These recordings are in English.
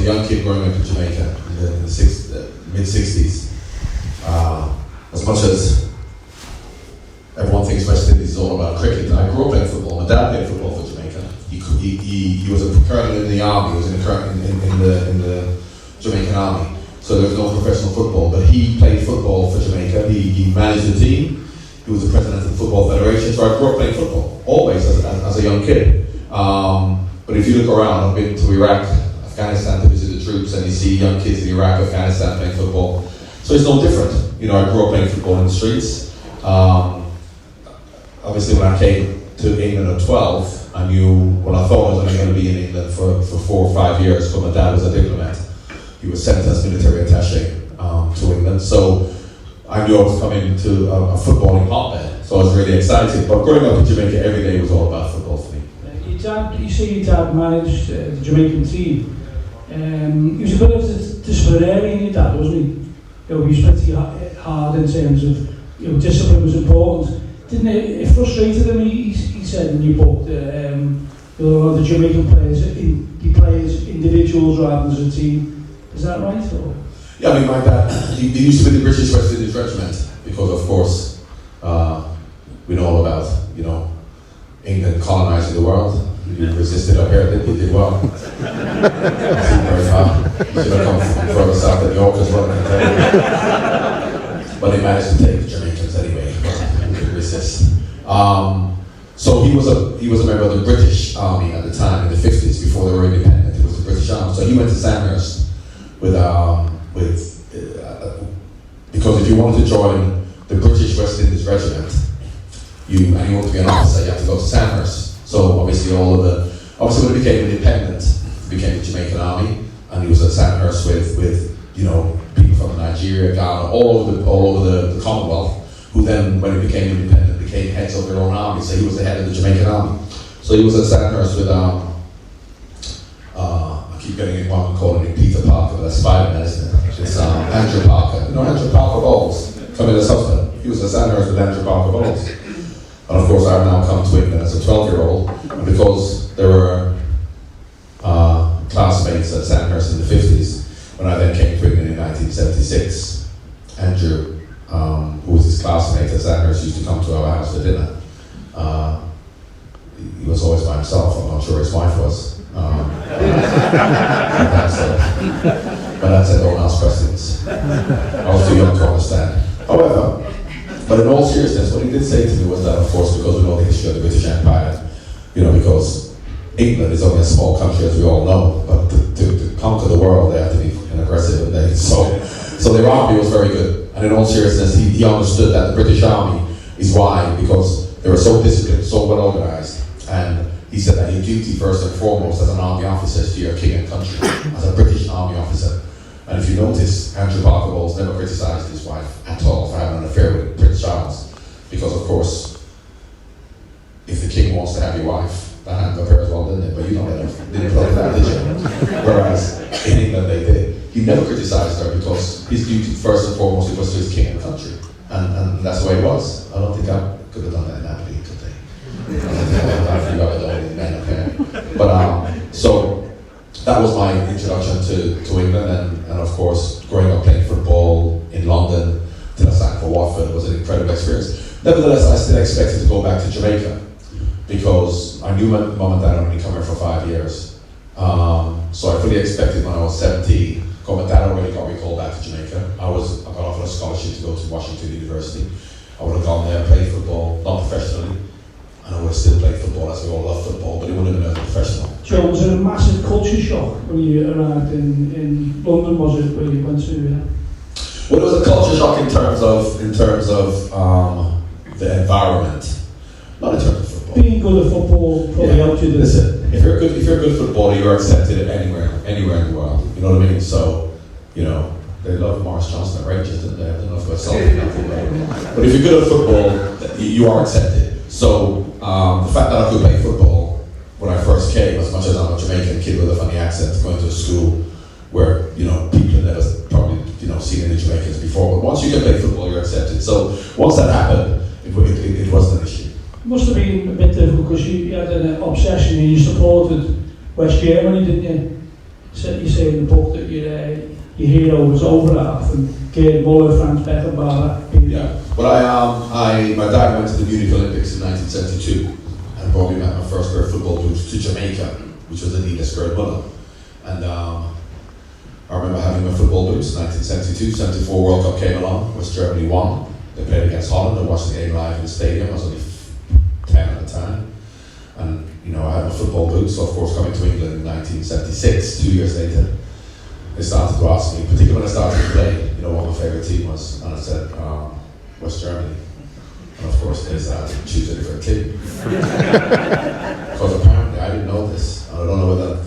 young kid growing up in Jamaica in the mid-60s, as much as everyone thinks West Indies is all about cricket, I grew up playing football. My dad played football for Jamaica. He was a colonel in the army. He was in the Jamaican army. So there was no professional football, but he played football for Jamaica. He managed the team. He was the president of the Football Federation. So I grew up playing football, always as a young kid. But if you look around, I've been to Iraq, Afghanistan to visit the troops, and you see young kids in Iraq, Afghanistan playing football. So it's no different. I grew up playing football in the streets. Obviously, when I came to England at 12, I knew, I thought I was only going to be in England for 4 or 5 years, but my dad was a diplomat. He was sent as military attaché to England. So I knew I was coming to a footballing hotbed. So I was really excited. But growing up in Jamaica, every day was all about football for me. You say your dad managed the Jamaican team. He was a bit of a disciplinarian, your dad, wasn't he? He was pretty hard in terms of, discipline was important. Didn't it frustrated him? He said in your book that a lot of the Jamaican players, he plays individuals rather than as a team. Is that right? Or? Yeah, I mean, my dad, he used to be the British West Indies Regiment because, of course, we know all about, England colonising the world. He resisted up here, he did well. Very far. He should have come from further south than York as well. But he managed to take the Jamaicans anyway. He could resist. So he was a member of the British Army at the time in the 50s before they were independent. It was the British Army. So he went to Sandhurst because if you wanted to join the British West Indies Regiment, and you wanted to be an officer, you had to go to Sandhurst. So obviously when it became independent, it became the Jamaican Army, and he was at Sandhurst with people from Nigeria, Ghana, all over the Commonwealth, who then, when it became independent, became heads of their own army. So he was the head of the Jamaican Army. So he was at Sandhurst with I keep getting it wrong, calling him Peter Parker, but that's Spider-Man, isn't it? It's Andrew Parker. Andrew Parker Bowles, Camilla's husband. He was at Sandhurst with Andrew Parker Bowles. And of course, I've now come to England as a 12-year-old, and because there were classmates at Sandhurst in the 50s, when I then came to England in 1976, Andrew, who was his classmate at Sandhurst, used to come to our house for dinner. He was always by himself. I'm not sure his wife was. But I said, don't ask questions. I was too young to understand. However, but in all seriousness, what he did say to me was that, of course, because we know the history of the British Empire, because England is only a small country, as we all know, but to conquer the world, they had to be aggressive, and so their army was very good. And in all seriousness, he understood that the British Army is why, because they were so disciplined, so well organised, and he said that your duty first and foremost as an army officer is to your king and country, as a British army officer. And if you notice, Andrew Parker Bowles never criticised his wife at all for having an affair with Prince Charles, because of course, if the king wants to have your wife, that happened up here as well, didn't it? But you didn't play that, did you? Whereas in England they did. He never criticised her because his duty first and foremost was to his king and country, and that's the way it was. I don't think I could have done that in Aberdeen, could they? I think I would only men apparently. But so that was my introduction to England, and of course, growing up playing football in London till I signed for Watford was an incredible experience. Nevertheless, I still expected to go back to Jamaica because I knew my mum and dad had only come here for 5 years. So I fully expected when I was 17, because my dad already got me called back to Jamaica. I got offered a scholarship to go to Washington University. I would have gone there, played football, not professionally, and I would have still played football as we all love football, but it wouldn't have been as professional. Joe, was it a massive culture shock when you arrived in London, was it, where you went to? Well, it was a culture shock in terms of the environment, not in terms of football. Being good at football probably helped you. Listen, if you're a good footballer, you're accepted anywhere in the world. You know what I mean? So, they loved Morris Johnson at Rangers, didn't they? I don't know if I saw it. But if you're good at football, you are accepted. So the fact that I could play football when I first came, as much as I'm a Jamaican kid with a funny accent, going to a school where people had never probably seen any Jamaicans before. But once you can play football, you're accepted. So once that happened, it wasn't an issue. It must have been a bit difficult because you had an obsession and you supported West Germany, didn't you? You say in the book that your hero was Overhaaf and Gerd Muller, Franz Beckenbauer. Yeah. Well, my dad went to the Munich Olympics in 1972 and brought me back my first pair of football boots to Jamaica, which was Adidas Gerd Muller. And I remember having my football boots in 1972, 74 World Cup came along, West Germany won. They played against Holland. I watched the game live in the stadium. I was only 10 at the time. And, I had my football boots. So, of course, coming to England in 1976, 2 years later, they started to ask me, particularly when I started to play, what my favourite team was. And I said, West Germany. And, of course, they started to choose a different team. Because apparently I didn't know this. And I don't know whether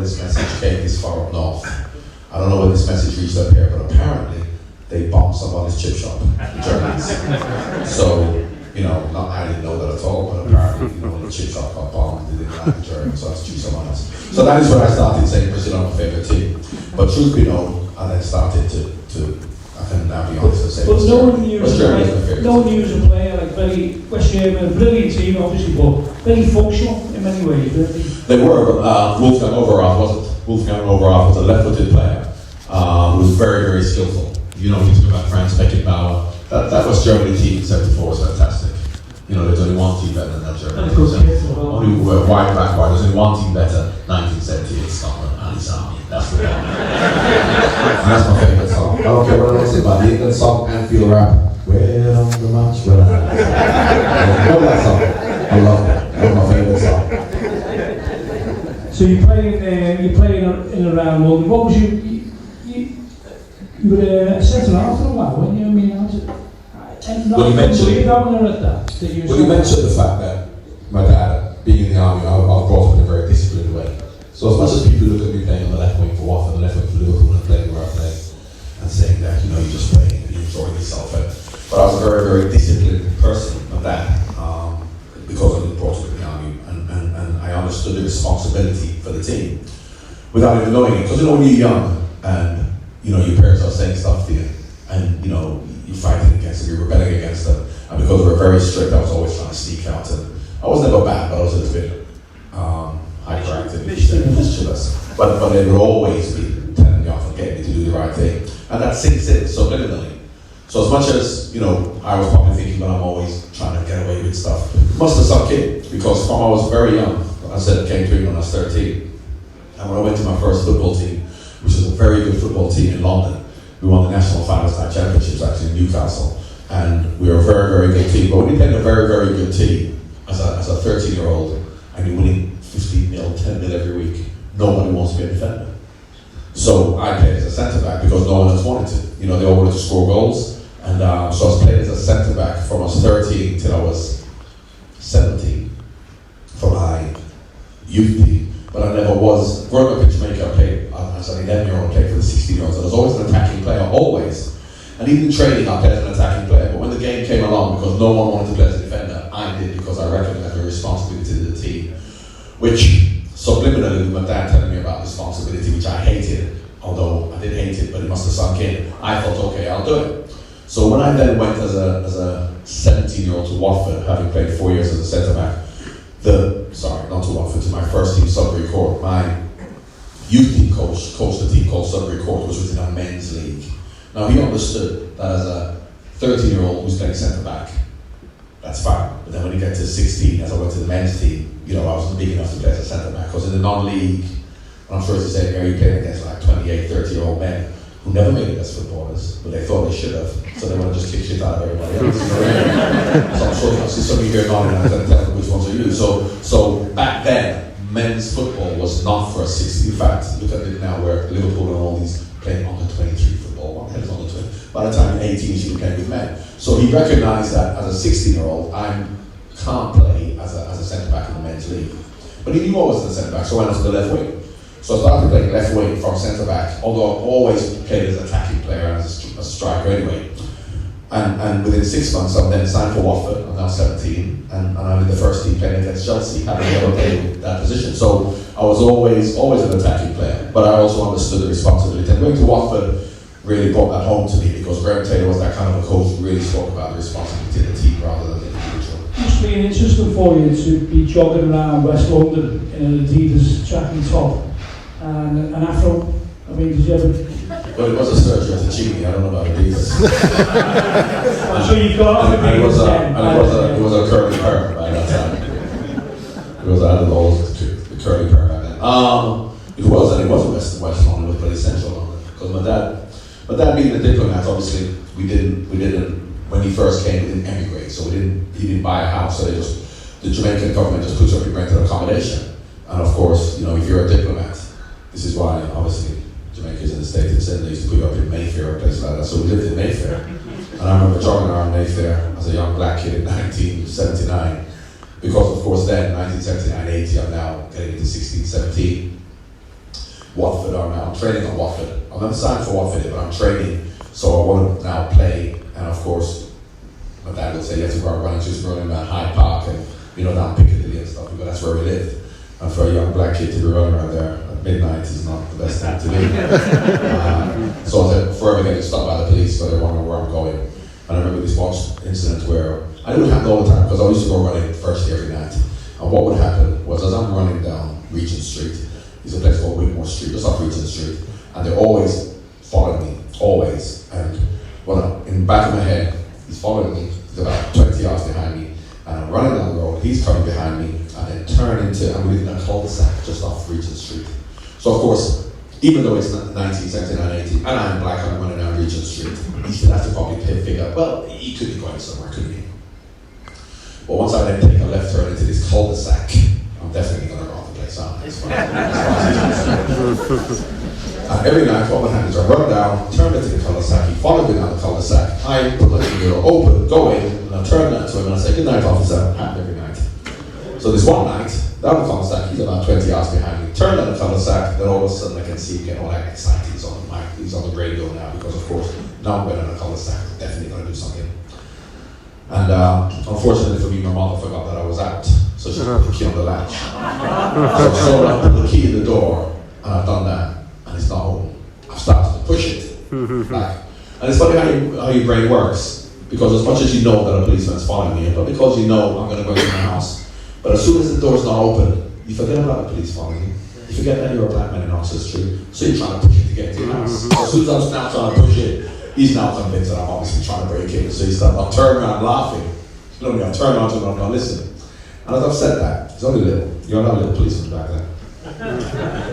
this message came this far up north. I don't know whether this message reached up here, but apparently they bombed somebody's chip shop, the Germans. So, I didn't know that at all, but apparently, the chip shop got bombed, they didn't like the Germans, so I had to choose someone else. So that is when I started saying Brazil my favourite team. But truth be known, I then started to I can now be honest and say but no one knew Germany as a player, like very West German, brilliant team obviously, but very functional in many ways, weren't they? They were, but Wolfgang Overhaaf wasn't. Wolfgang Overhaaf was a left-footed player who was very, very skillful. If you talk about Franz Beckenbauer, that West Germany team in 74 was fantastic. There's only one team better than that Germany team. Only wide back wide. There's only one team better. 1978 Scotland, Ali's Army. That's the one. And that's my favourite song. I don't care what I say about the England song, Anfield rap. Where on the match? Where I love that song. I love it. That's my favourite song. So you played in around London. What was you were a centre half for a while, weren't you? I mean, Well, you mentioned the fact that my dad, being in the army, I was brought up in a very disciplined way. So as much as people look at me playing on the left wing for Watford, the left wing for Liverpool, and playing where I play, and saying that, you're just playing and you're enjoying yourself. But I was a very, very disciplined person of that, because I was brought up in the army, and I understood the responsibility for the team without even knowing it. Because when you're young, and your parents are saying stuff to you, and you're fighting against them, you're rebelling against them, and because we were very strict, I was always trying to sneak out. And I was never bad, but I was a little bit hyperactive, mischievous. But they would always be telling me off and getting me to do the right thing, and that sinks in subliminally. So as much as I was probably thinking that I'm always trying to get away with stuff, it must have sunk in, because from I was very young, I said I came to England when I was 13, and when I went to my first football team, which is a very good football team in London, we won the National Finals Night Championships actually in Newcastle, and we were a very, very good team. But when you play in a very, very good team, as a 13-year-old, and you're winning 15-0, 10-0 every week, nobody wants to be a defender. So I played as a centre-back because no one else wanted to. They all wanted to score goals, and so I was playing as a centre-back from I was 13 till I was 17 for my youth team. But I never was. Growing up in Jamaica, I played as an 11-year-old, played for the 16-year-olds. I was always an attacking player, always. And even in training, I played as an attacking player. But when the game came along, because no one wanted to play as a defender, I did, because I recognised the responsibility to the team. Which, subliminally, with my dad telling me about responsibility, which I hated, although I did hate it, but it must have sunk in, I thought, okay, I'll do it. So when I then went as a 17-year-old to Watford, having played 4 years as a centre-back, not to Watford, to my first team, Sudbury Court. My youth team coached a team called Sudbury Court, which was in a men's league. Now he understood that as a 13-year-old who's playing centre-back, that's fine. But then when you get to 16, as I went to the men's team, I wasn't big enough to play as a centre-back. Because in the non-league, I'm sure it's the same area, you playing against like 28, 30-year-old men who never made it as footballers, but they thought they should have. So they want to just kick shit out of everybody else. So I'm sure I see some of you here nodding and I tell them which ones are you. So back then, men's football was not for a 60. In fact, look at it now where Liverpool and all these playing under 23 football. What the hell is under 20? By the time you're 18, you should be playing with men. So he recognised that as a 16-year-old, I can't play as a centre-back in the men's league. But he knew I was the centre-back, so I went to the left wing. So I started playing left wing from centre-back, although I've always played as an attacking player and as a striker anyway. And within 6 months, I'm then signed for Watford. I'm now 17, and I'm in the first team playing against Chelsea, having never played that position. So I was always an attacking player, but I also understood the responsibility. And going to Watford really brought that home to me, because Graham Taylor was that kind of a coach who really spoke about the responsibility of the team rather than the individual. It must be interesting for you to be jogging around West London in an Adidas track and top, and an afro. I mean, did you ever... Well, it was a surgery at the chimney, I don't know about it either. I'm sure you got and it was a curly perm by that time. It was out of the curly perm back then. It was a West London, it was pretty central London. Because my dad being a diplomat, obviously, we didn't, when he first came, we didn't emigrate, so he didn't buy a house, so the Jamaican government just puts up your rented accommodation. And of course, you know, if you're a diplomat, this is why, obviously, Jamaica's in the States, and said they used to put you up in Mayfair or places like that, so we lived in Mayfair. And I remember jogging around Mayfair as a young black kid in 1979, because of course then, 1979-80, I'm now getting into 16-17. Watford are now, I'm training at Watford. I'm not signed for Watford, but I'm training, so I want to now play. And of course, my dad would say, you have to go running around Hyde Park and, you know, down Piccadilly and stuff, because that's where we lived. And for a young black kid to be running around there at midnight is not the best time to be. So I was forever getting stopped by the police, so they wondering where I'm going. And I remember this one incident where, I didn't happen all the time, because I used to go running first every night. And what would happen was, as I'm running down Regent Street, there's a place called Whitmore Street, just off Regent Street, and they're always following me, always. And in the back of my head, he's following me, he's about 20 yards behind me, and I'm running down the road, he's coming behind me, and then turn into, I'm leaving a cul-de-sac just off Regent Street. So of course, even though it's 1979-80, and I'm black and I'm running down Regent Street, he should have to probably figure, well, he could be going somewhere, couldn't he? But once I then take a left turn into this cul-de-sac, I'm definitely going to go off the place, aren't I? And every night, what would happen is I run down, turn into the cul-de-sac, he followed me down the cul-de-sac, I put the door open, go in, and I turn that to him and I say, good night, officer, happened every night. So this one night, down the cul-de-sac, he's about 20 yards behind me, turn down the cul-de-sac, then all of a sudden I can see him getting all that excited, he's on the mic, he's on the radio now, because of course, now I'm going on the cul-de-sac, I'm definitely going to do something. And unfortunately for me, my mother forgot that I was out, so she put the key on the latch. So I put the key in the door, and I've done that. And it's not open. I've started to push it. And it's funny how your brain works, because as much as you know that a policeman's following you, but because you know I'm going to go into my house, but as soon as the door's not open, you forget about the police following you. You forget that you're a black man in Oxford Street, so you're trying to push it to get into your house. So as soon as I'm now trying to push it, he's now convinced that I'm obviously trying to break in. So he's like, I'll turn around laughing. You know what I mean? I'll turn around to him and I'm going, listen. And as I've said that, he's only little. You're not a little policeman back then.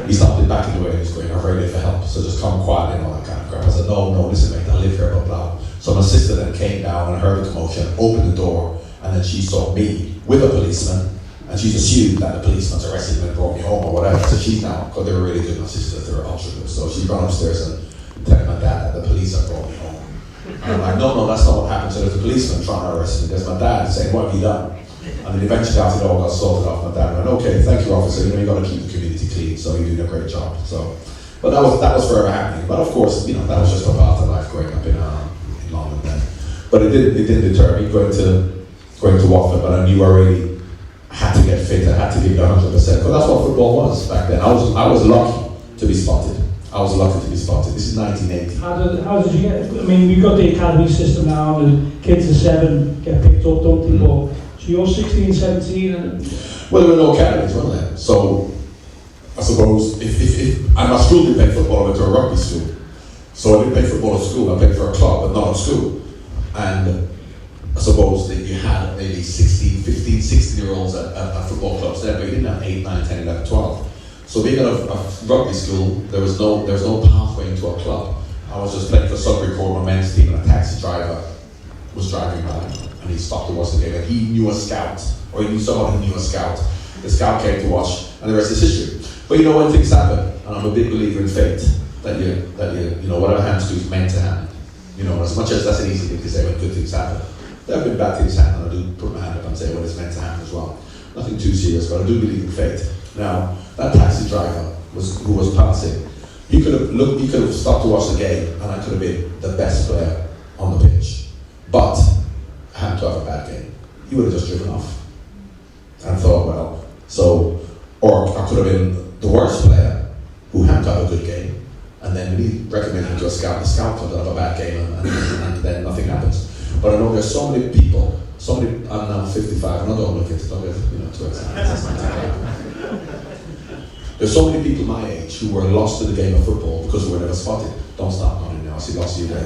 He stopped it back in the way and he's going, I'm ready for help, so just come quietly and all that kind of crap. I said, no, listen mate, I live here, blah, blah. So my sister then came down and heard the commotion, opened the door, and then she saw me with a policeman, and she's assumed that the policeman's arrested me and brought me home or whatever. So she's now, because they were really good, my sisters, they were ultra good. So she's gone upstairs and telling my dad that the police have brought me home. And I'm like, no, that's not what happened. So there's a policeman trying to arrest me. There's my dad saying, what have you done? And then eventually after it all got sorted off, my dad went, okay, thank you officer, you know, you got to keep the community clean, so you're doing a great job. So, but that was forever happening. But of course, you know, that was just a part of life growing up in London then. But it didn't deter me going to Watford, but I knew I really had to get fit, I had to give it 100%, because that's what football was back then. I was lucky to be spotted. This is 1980. How did you get, I mean, we've got the academy system now, and kids of 7 get picked up, don't they? But so you're 16, 17, and... Well, there were no academies, weren't there? So, I suppose, if and my school didn't play football, I went to a rugby school. So I didn't play football at school, I played for a club, but not at school. And I suppose that you had maybe 16-year-olds at football clubs there, but you didn't have 8, 9, 10, 11, 12. So being at a rugby school, there was no pathway into a club. I was just playing for Sudbury Court, my men's team, and a taxi driver was driving by, and he stopped to watch the game, and he knew a scout, or he knew someone who knew a scout. The scout came to watch, and the rest is history. But you know, when things happen, and I'm a big believer in fate, that you know, whatever happens to you is meant to happen. You know, as much as that's an easy thing to say when good things happen, there have been bad things happen, and I do put my hand up and say, well, it's meant to happen as well. Nothing too serious, but I do believe in fate. Now, that taxi driver who was passing, he could have stopped to watch the game, and I could have been the best player on the pitch. But I happened to have a bad game. He would have just driven off and thought, well, so, or I could have been the worst player who happened to have a good game, and then when he recommended him to a scout, the scout could have a bad game, and then nothing happens. But I know there's so many people, I'm now 55, and I don't look at it, don't get, you know, too excited. There's so many people my age who were lost to the game of football because we were never spotted. Don't stop nodding now, I see lots of you there.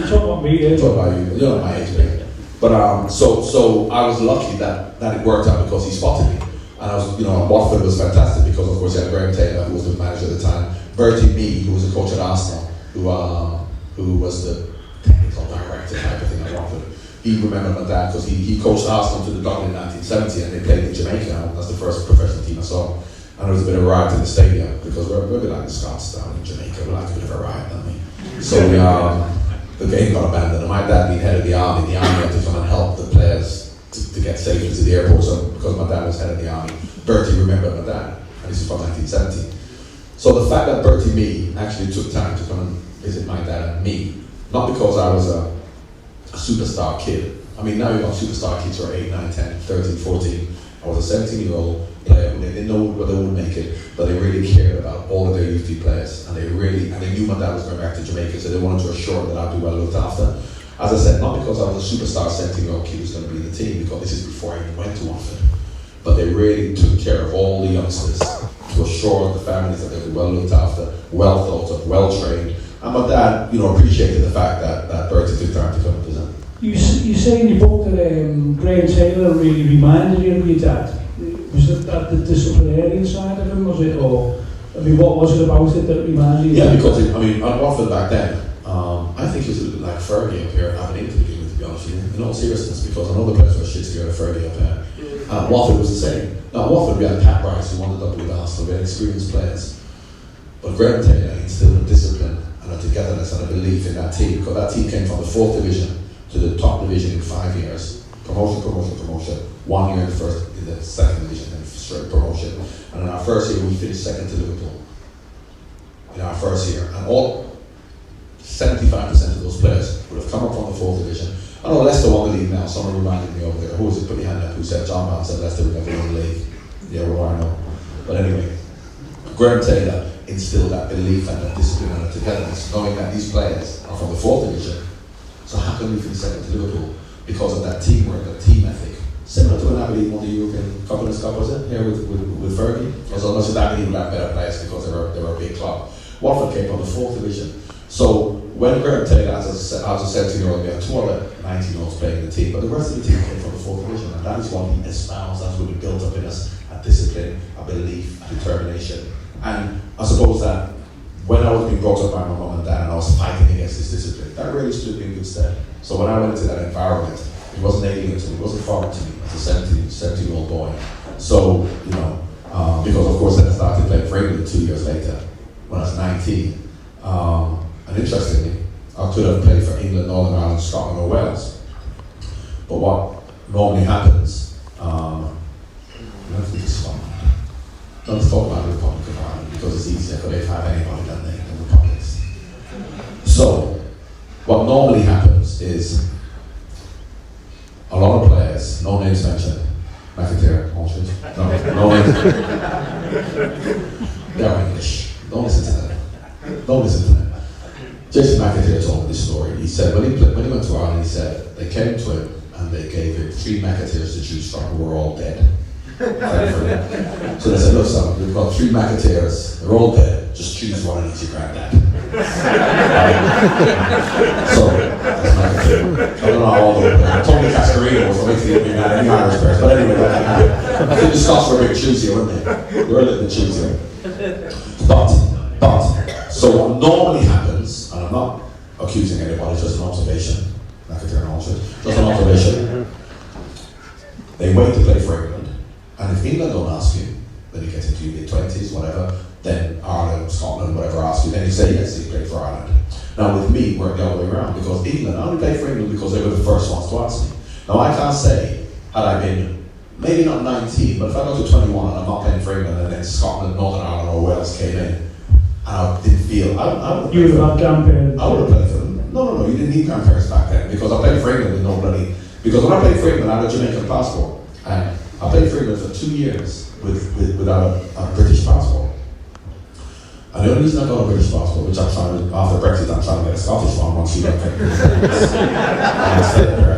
Talk about me there. Talk about you, you're not my age, mate. But so I was lucky that it worked out because he spotted me. And I was, Watford was fantastic because of course he had Graham Taylor, who was the manager at the time, Bertie Mee, who was the coach at Arsenal, who was the technical director type of thing at Watford. He remembered my dad because he coached Arsenal to the Dublin in 1970 and they played in Jamaica, and that's the first professional team I saw. And there was a bit of a riot in the stadium because we're a bit like the Scots down in Jamaica, we like a bit of a riot, don't we? So the game got abandoned, and my dad being head of the army had to come and help the players to get safely to the airport. So because my dad was head of the army, Bertie remembered my dad, and this is from 1970. So the fact that Bertie Mee actually took time to come and visit my dad and me, not because I was a superstar kid. I mean, now you've got superstar kids who are 8, 9, 10, 13, 14. I was a 17-year-old player who they didn't know whether they would make it, but they really cared about all of their youth league players, and they knew my dad was going back to Jamaica, so they wanted to assure that I'd be well looked after. As I said, not because I was a superstar 17-year-old kid who's going to be in the team, because this is before I even went to Watford, but they really took care of all the youngsters to assure the families that they were well looked after, well thought of, well trained. And my dad, appreciated the fact that Bertie took time to come and present. You say in your book that Graham Taylor really reminded you of your dad. Was that the disciplinarian side of him, was it? Or, what was it about it that reminded you? Yeah, because, at Watford back then, I think he was a little bit like Fergie up here at Aberdeen to begin with, to be honest with you. In all seriousness, because I know the players were shit together, Fergie up there. Watford was the same. Now, at Watford we had Pat Rice, who won the double with Arsenal, we had experienced players. But Graham Taylor instilled a discipline and a togetherness and a belief in that team, because that team came from the 4th division to the top division in 5 years. Promotion. 1 year in the 2nd division, and straight promotion. And in our first year, we finished 2nd to Liverpool. In our first year. And all 75% of those players would have come up from the 4th division. I know Leicester won the league now. Someone reminded me over there. Who was it? Put your hand up. Who said John Brown said Leicester would never win the league. Yeah, well, I know. But anyway, Graham Taylor instilled that belief and that discipline and that togetherness, knowing that these players are from the 4th division. So how can we finish 2nd to Liverpool? Because of that teamwork, that team ethic. Similar to when Aberdeen won the European Conference Cup, was it? Here with Fergie. Also, not just Aberdeen would have better players because they were a big club. Watford came from the 4th division. So when Graham Taylor, as a 17-year-old, we had 2 other 19-year-olds playing in the team, but the rest of the team came from the 4th division, and that is what he espoused. That's what he built up in us: a discipline, a belief, a determination. And I suppose that when I was being brought up by my mum and dad and I was fighting against this discipline, that really stood me in good stead. So when I went into that environment, it wasn't alien to me, it wasn't foreign to me as a 17-year-old boy. So, because of course then I started playing for England 2 years later, when I was 19. And interestingly, I could have played for England, Northern Ireland, Scotland or Wales. But what normally happens, let's talk about the Republic of Ireland because it's easier for they to have anybody than the Republics. So, what normally happens is a lot of players, no names mentioned, McIntyre, Aldridge, no names, they're English, don't listen to them. Jason McIntyre told me this story. He said when he went to Ireland, he said they came to him and they gave him 3 McIntyres to choose from who were all dead. So they said, look son, we've got 3 McIntyres, they're all dead, just choose one and eat your granddad. So, that's McIntyre. I don't know how old they were. Tony Cascarino was the any Irish players, but anyway, I think the Scots were a bit choosier, weren't they? They were a little bit choosier. But, so what normally happens, and I'm not accusing anybody, it's just an observation, McIntyre and Aldridge, just an observation, they wait to play for England, and if England don't ask you, then you get into your mid-20s, whatever, then Ireland, Scotland, whatever ask you, then you say yes, you play for Ireland. Now with me, it worked the other way around, because England, I only played for England because they were the first ones to ask me. Now I can't say, had I been, maybe not 19, but if I got to 21 and I'm not playing for England, and then Scotland, Northern Ireland or Wales came in, and I didn't feel, I would you would have had grandparents. I would have played for them. No, you didn't need grandparents back then, because I played for England with nobody, because when I played for England, I had a Jamaican passport, and I played for England for 2 years without a British passport. And the only reason I got a British passport, which I'm trying to, after Brexit, I'm trying to get a Scottish one once you don't get there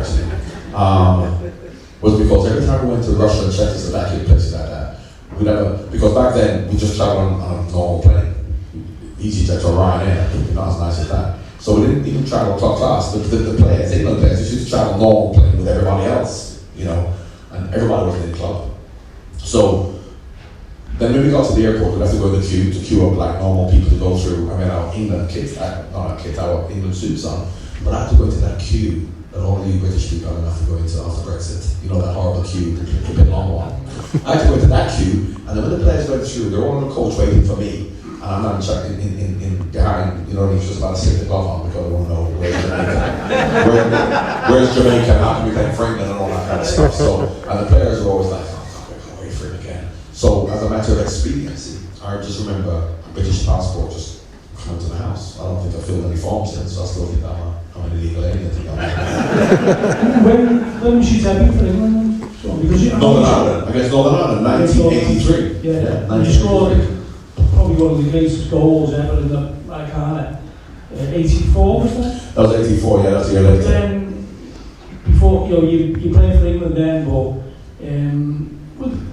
actually, was because every time we went to Russia and Czechoslovakia, places like that, We never, because back then we just travelled on a normal plane, EasyJet or Ryanair, not as nice as that. So we didn't even travel top class. The players, England players, used to travel normal plane with everybody else, you know, and everybody was in the club. So then when we got to the airport, we'd have to go in the queue to queue up like normal people to go through. I mean, our England kits, not our kits, our England suits on. But I had to go into that queue that all you British people are going to have to go into after Brexit. You know, that horrible queue, the big long one. I had to go into that queue, and then when the players went through, they were all on the coach waiting for me. And I'm not in behind, you know, he's just about to stick the glove on because I want to know where's Jamaica. Where's Jamaica? How can we play Franklin and all that kind of stuff. So, and the players are always like, oh, I can't wait for it again. So, as a matter of expediency, I just remember a British passport just coming to the house. I don't think I filled any forms in, so I still think I'm an illegal alien. When was she debuting for England? Because Northern Ireland, against Northern Ireland, 1983. Yeah, you scored probably one of the greatest goals ever in the Iconic. 84 was that? That was 84, yeah, that's a year later. Then, before, you know, you played for England then, but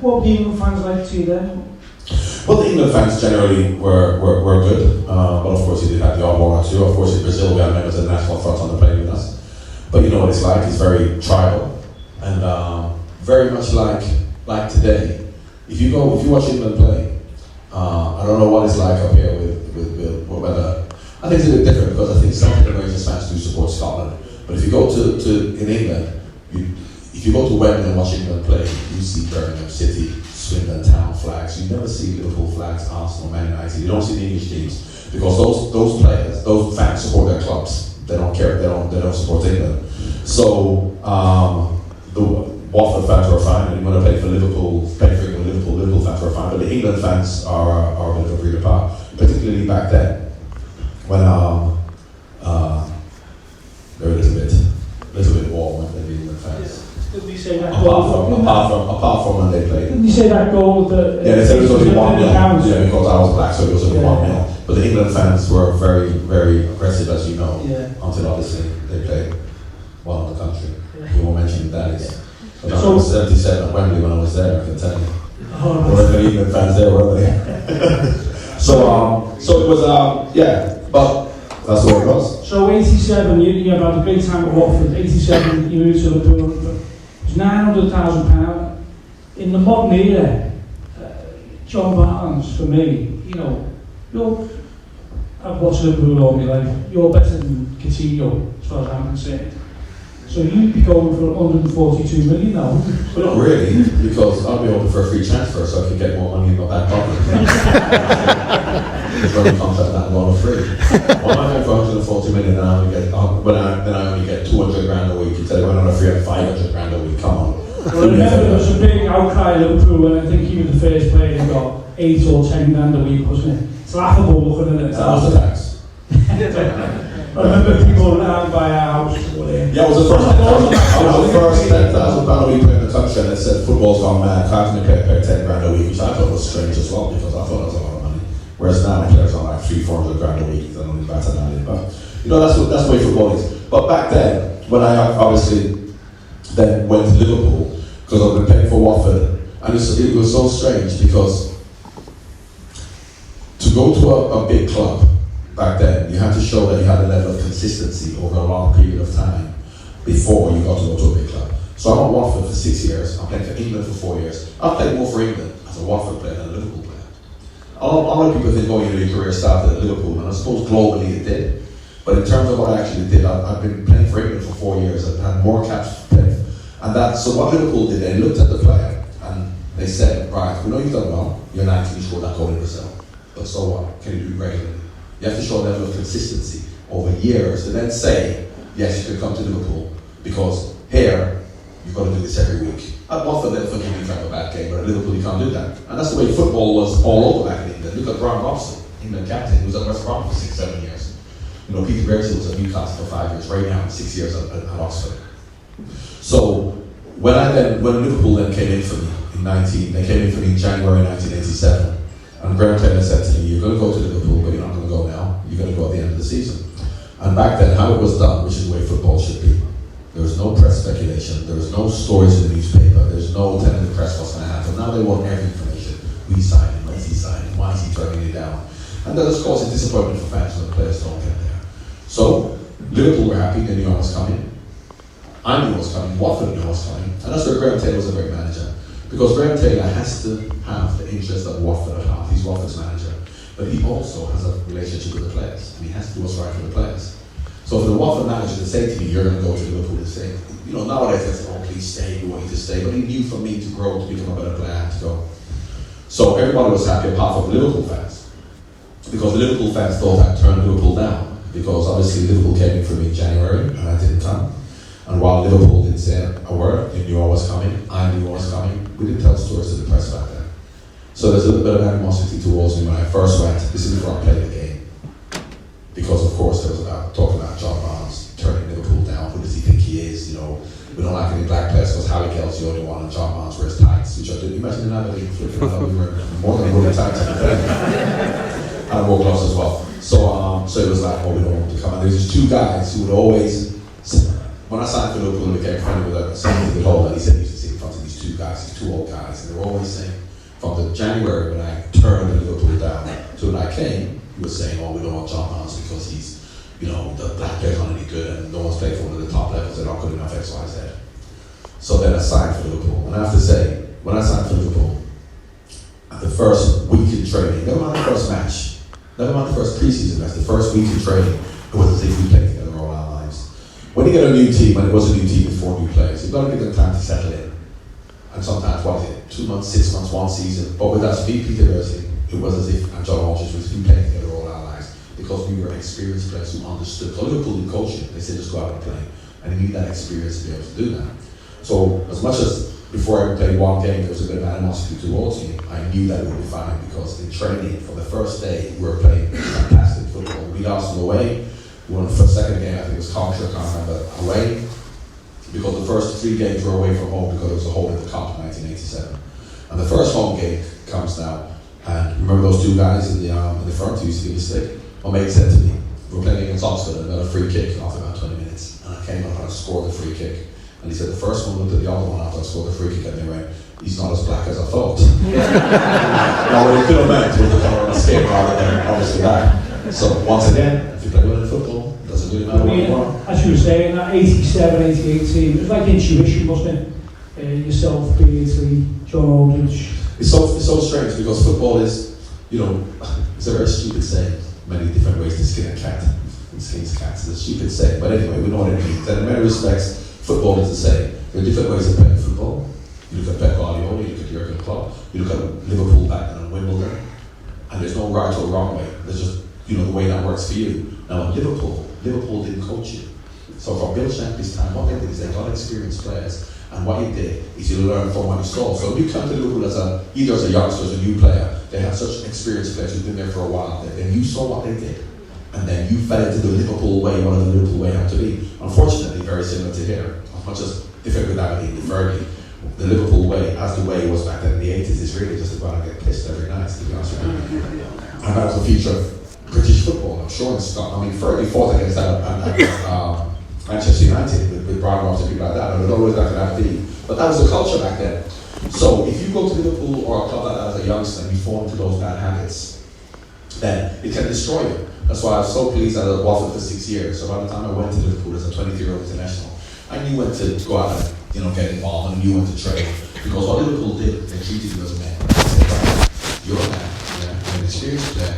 what were the England fans like to you then? Well, the England fans generally were good, but of course you did have the odd one or two. Of course in Brazil we had members of the national front on the plane with us. But you know what it's like, it's very tribal, and very much like today. If you watch England play, I don't know what it's like up here with weather. I think it's a bit different because I think some of the Rangers fans do support Scotland. But if you go to in England, if you go to Wembley and watch England play, you see Birmingham City, Swindon Town flags. You never see Liverpool flags, Arsenal, Man United. You don't see the English teams because those players, those fans support their clubs. They don't care. They don't support England. So the Watford fans are fine, and when I played for Liverpool, Liverpool fans were fine. But the England fans are a bit of a breed apart, particularly back then when they're a little bit warm with the England fans. Did we say that apart from when they played. Didn't you say that goal? Yeah, they said it was only 1-0. Yeah, because I was black, so it was only 1-0. But the England fans were very, very aggressive, as you know, until obviously they played well in the country. We won't mention daddies. But I was 77 at Wembley when I was there, I can tell you. There were the England fans there, weren't they? So it was, but that's what it was. So 87, you had a great time at Watford. 87, you moved to Liverpool. It was £900,000. In the modern era, John Barnes, for me, I've watched Liverpool all my life. You're better than Coutinho, as far as I'm concerned. So you'd be going for 142 million now. But not really, because I'll be open for a free transfer so I can get more money in my back pocket. It's running contract that I'm free. Well, I'm going for 140 million and I only get, then I only get 200 grand a week. Instead of going on a free at 500 grand a week, come on. Well, I remember there was a big outcry at Liverpool when I think he was the first player who got 8 or 10 grand a week, wasn't it? It's laughable looking at it. That was the tax. I remember people around by our house. Yeah, I was the first £10,000 a week player in the country, and they said football's gone mad. How can you pay 10 grand a week? Which I thought was strange as well, because I thought that was a lot of money. Whereas now players are like 300-400 grand a week, they're only better than that. But that's the way football is. But back then, when I obviously then went to Liverpool, because I've been playing for Watford, and it was so strange because to go to a big club back then, you had to show that you had a level of consistency over a long period of time before you got to go to a big club. So I'm at Watford for 6 years, I'm playing for England for 4 years. I've played more for England as a Watford player than a Liverpool player. A lot of people think, your career started at Liverpool, and I suppose globally it did. But in terms of what I actually did, I've been playing for England for 4 years, I've had more caps played. And so what Liverpool did, they looked at the player, and they said, right, we know you've done well, you're 19, you scored that goal in Brazil. But so what? Can you do it regularly? You have to show a level of consistency over years to then say, yes, you can come to Liverpool because here, you've got to do this every week. At Watford, they'll forgive you if you have a bad game, but at Liverpool, you can't do that. And that's the way football was all over back in England. Look at Brian Robson, England captain, who was at West Brom for 6-7 years. Peter Beardsley was at Newcastle for 5 years, right now, 6 years at Oxford. So, when Liverpool then came in for me they came in for me in January 1987. And Graham Taylor said to me, you're going to go to Liverpool, but you're not going to go now. You're going to go at the end of the season. And back then, how it was done, which is the way football should be, there was no press speculation, there was no stories in the newspaper, there's no telling the press what's going to happen. Now they want every information. We signed him, when's he signing? Why is he turning it down? And that of course is disappointment for fans when the players don't get there. So Liverpool were happy, they knew I was coming. I knew I was coming, Watford knew I was coming, and that's where Graham Taylor was a great manager. Because Graham Taylor has to have the interest of Watford at heart. He's Watford's manager. But he also has a relationship with the players, and he has to do what's right for the players. So for the Watford manager to say to me, you're going to go to Liverpool and say, you know, nowadays they say, oh, please stay, we want you to stay. But he knew for me to grow, to become a better player, I had to go. So everybody was happy apart from the Liverpool fans. Because the Liverpool fans thought I'd turn Liverpool down. Because obviously Liverpool came in for me in January, and I didn't come. And while Liverpool didn't say a word, they knew I was coming, I knew I was coming, we didn't tell stories to the press back then. So there's a little bit of animosity towards me when I first went. This is before I played the game. Because of course there was talk about John Barnes turning Liverpool down. Who does he think he is? You know, we don't like any black players because Harry Kel's the only one and John Barnes wears tights, which I did. Imagine in Aberdeen flipping out, we were more than wearing tights. And I wore gloves as well. So it was like, oh, we don't want to come. And there was just two guys who would always, when I signed for Liverpool and became friendly with something with Holland, he said he used to sit in front of these two guys, these two old guys, and they were always saying, from the January when I turned Liverpool down to when I came, he was saying, oh, we don't want John Barnes because he's, you know, the black players aren't any good and no one's played for one of the top levels, they're not good enough, X, Y, Z. So then I signed for Liverpool. And I have to say, when I signed for Liverpool, at the first week in training, never mind the first match, never mind the first preseason match, the first week in training, it was as if we played together all our lives. When you get a new team, and it was a new team with 4 new players, you've got to give them time to settle in. And sometimes, what is it, 2 months, 6 months, 1 season. But with us, Peter Bertie, it was as if, and John Walters, we've been playing together all our lives because we were experienced players who understood. So Liverpool didn't coach him, they said just go out and play. And he needed that experience to be able to do that. So as much as before I even played one game, there was a bit of animosity towards me, I knew that it would be fine because in training, from the first day, we were playing fantastic football. We lost them away. We won the second game, I think it was Contra, I can't remember, away. Because the first 3 games were away from home because there was a hole in the cup in 1987. And the first home game comes now, and remember those 2 guys in the front who used to give a stick? My mate said to me, we were playing against Oxford and I got a free kick after about 20 minutes. And I came up and I scored the free kick. And he said the first one looked at the other one after I scored the free kick and they went, he's not as black as I thought. Now what it could have meant was the colour on the skin rather than obviously that. So once again, if you play well in football, it doesn't really matter what you are. As you were saying, that 87, 88 team, it was like intuition, wasn't it? Yourself, Beardsley, John Aldridge. It's so strange because football is, you know, it's a very stupid saying. Many different ways to skin a cat. It skins cats, it's a stupid saying. But anyway, we know what it means. And in many respects, football is the same. There are different ways of playing football. You look at Pep Guardiola, you look at Jurgen Klopp, you look at Liverpool back then and Wimbledon, and there's no right or wrong way. There's just, you know, the way that works for you. Now at Liverpool didn't coach you. So from Bill Shankly's time, what they did is they got experienced players, and what he did is you learn from what he saw. So if you come to Liverpool either as a youngster or as a new player, they have such experienced players who've been there for a while, and you saw what they did. And then you fell into the Liverpool way, what the Liverpool way had to be. Unfortunately, very similar to here. As much as different with Aberdeen, with Fergie, the Liverpool way, as the way was back then in the 80s, is really just about to get pissed every night, to be honest with you. And that was the future of British football, I'm sure in Scotland. I mean, Fergie fought against that at Manchester United with Brian Ross and people like that, and it was always back in Aberdeen. But that was the culture back then. So if you go to Liverpool or a club like that as a youngster and you fall into those bad habits, then it can destroy you. That's why I was so pleased that I was at Watford for 6 years. So by the time I went to Liverpool as a 23-year-old international, I knew when to go out and, you know, get involved and knew when to train. Because what Liverpool did, they treated you as men. They said, right, you're a man, you're an experienced player,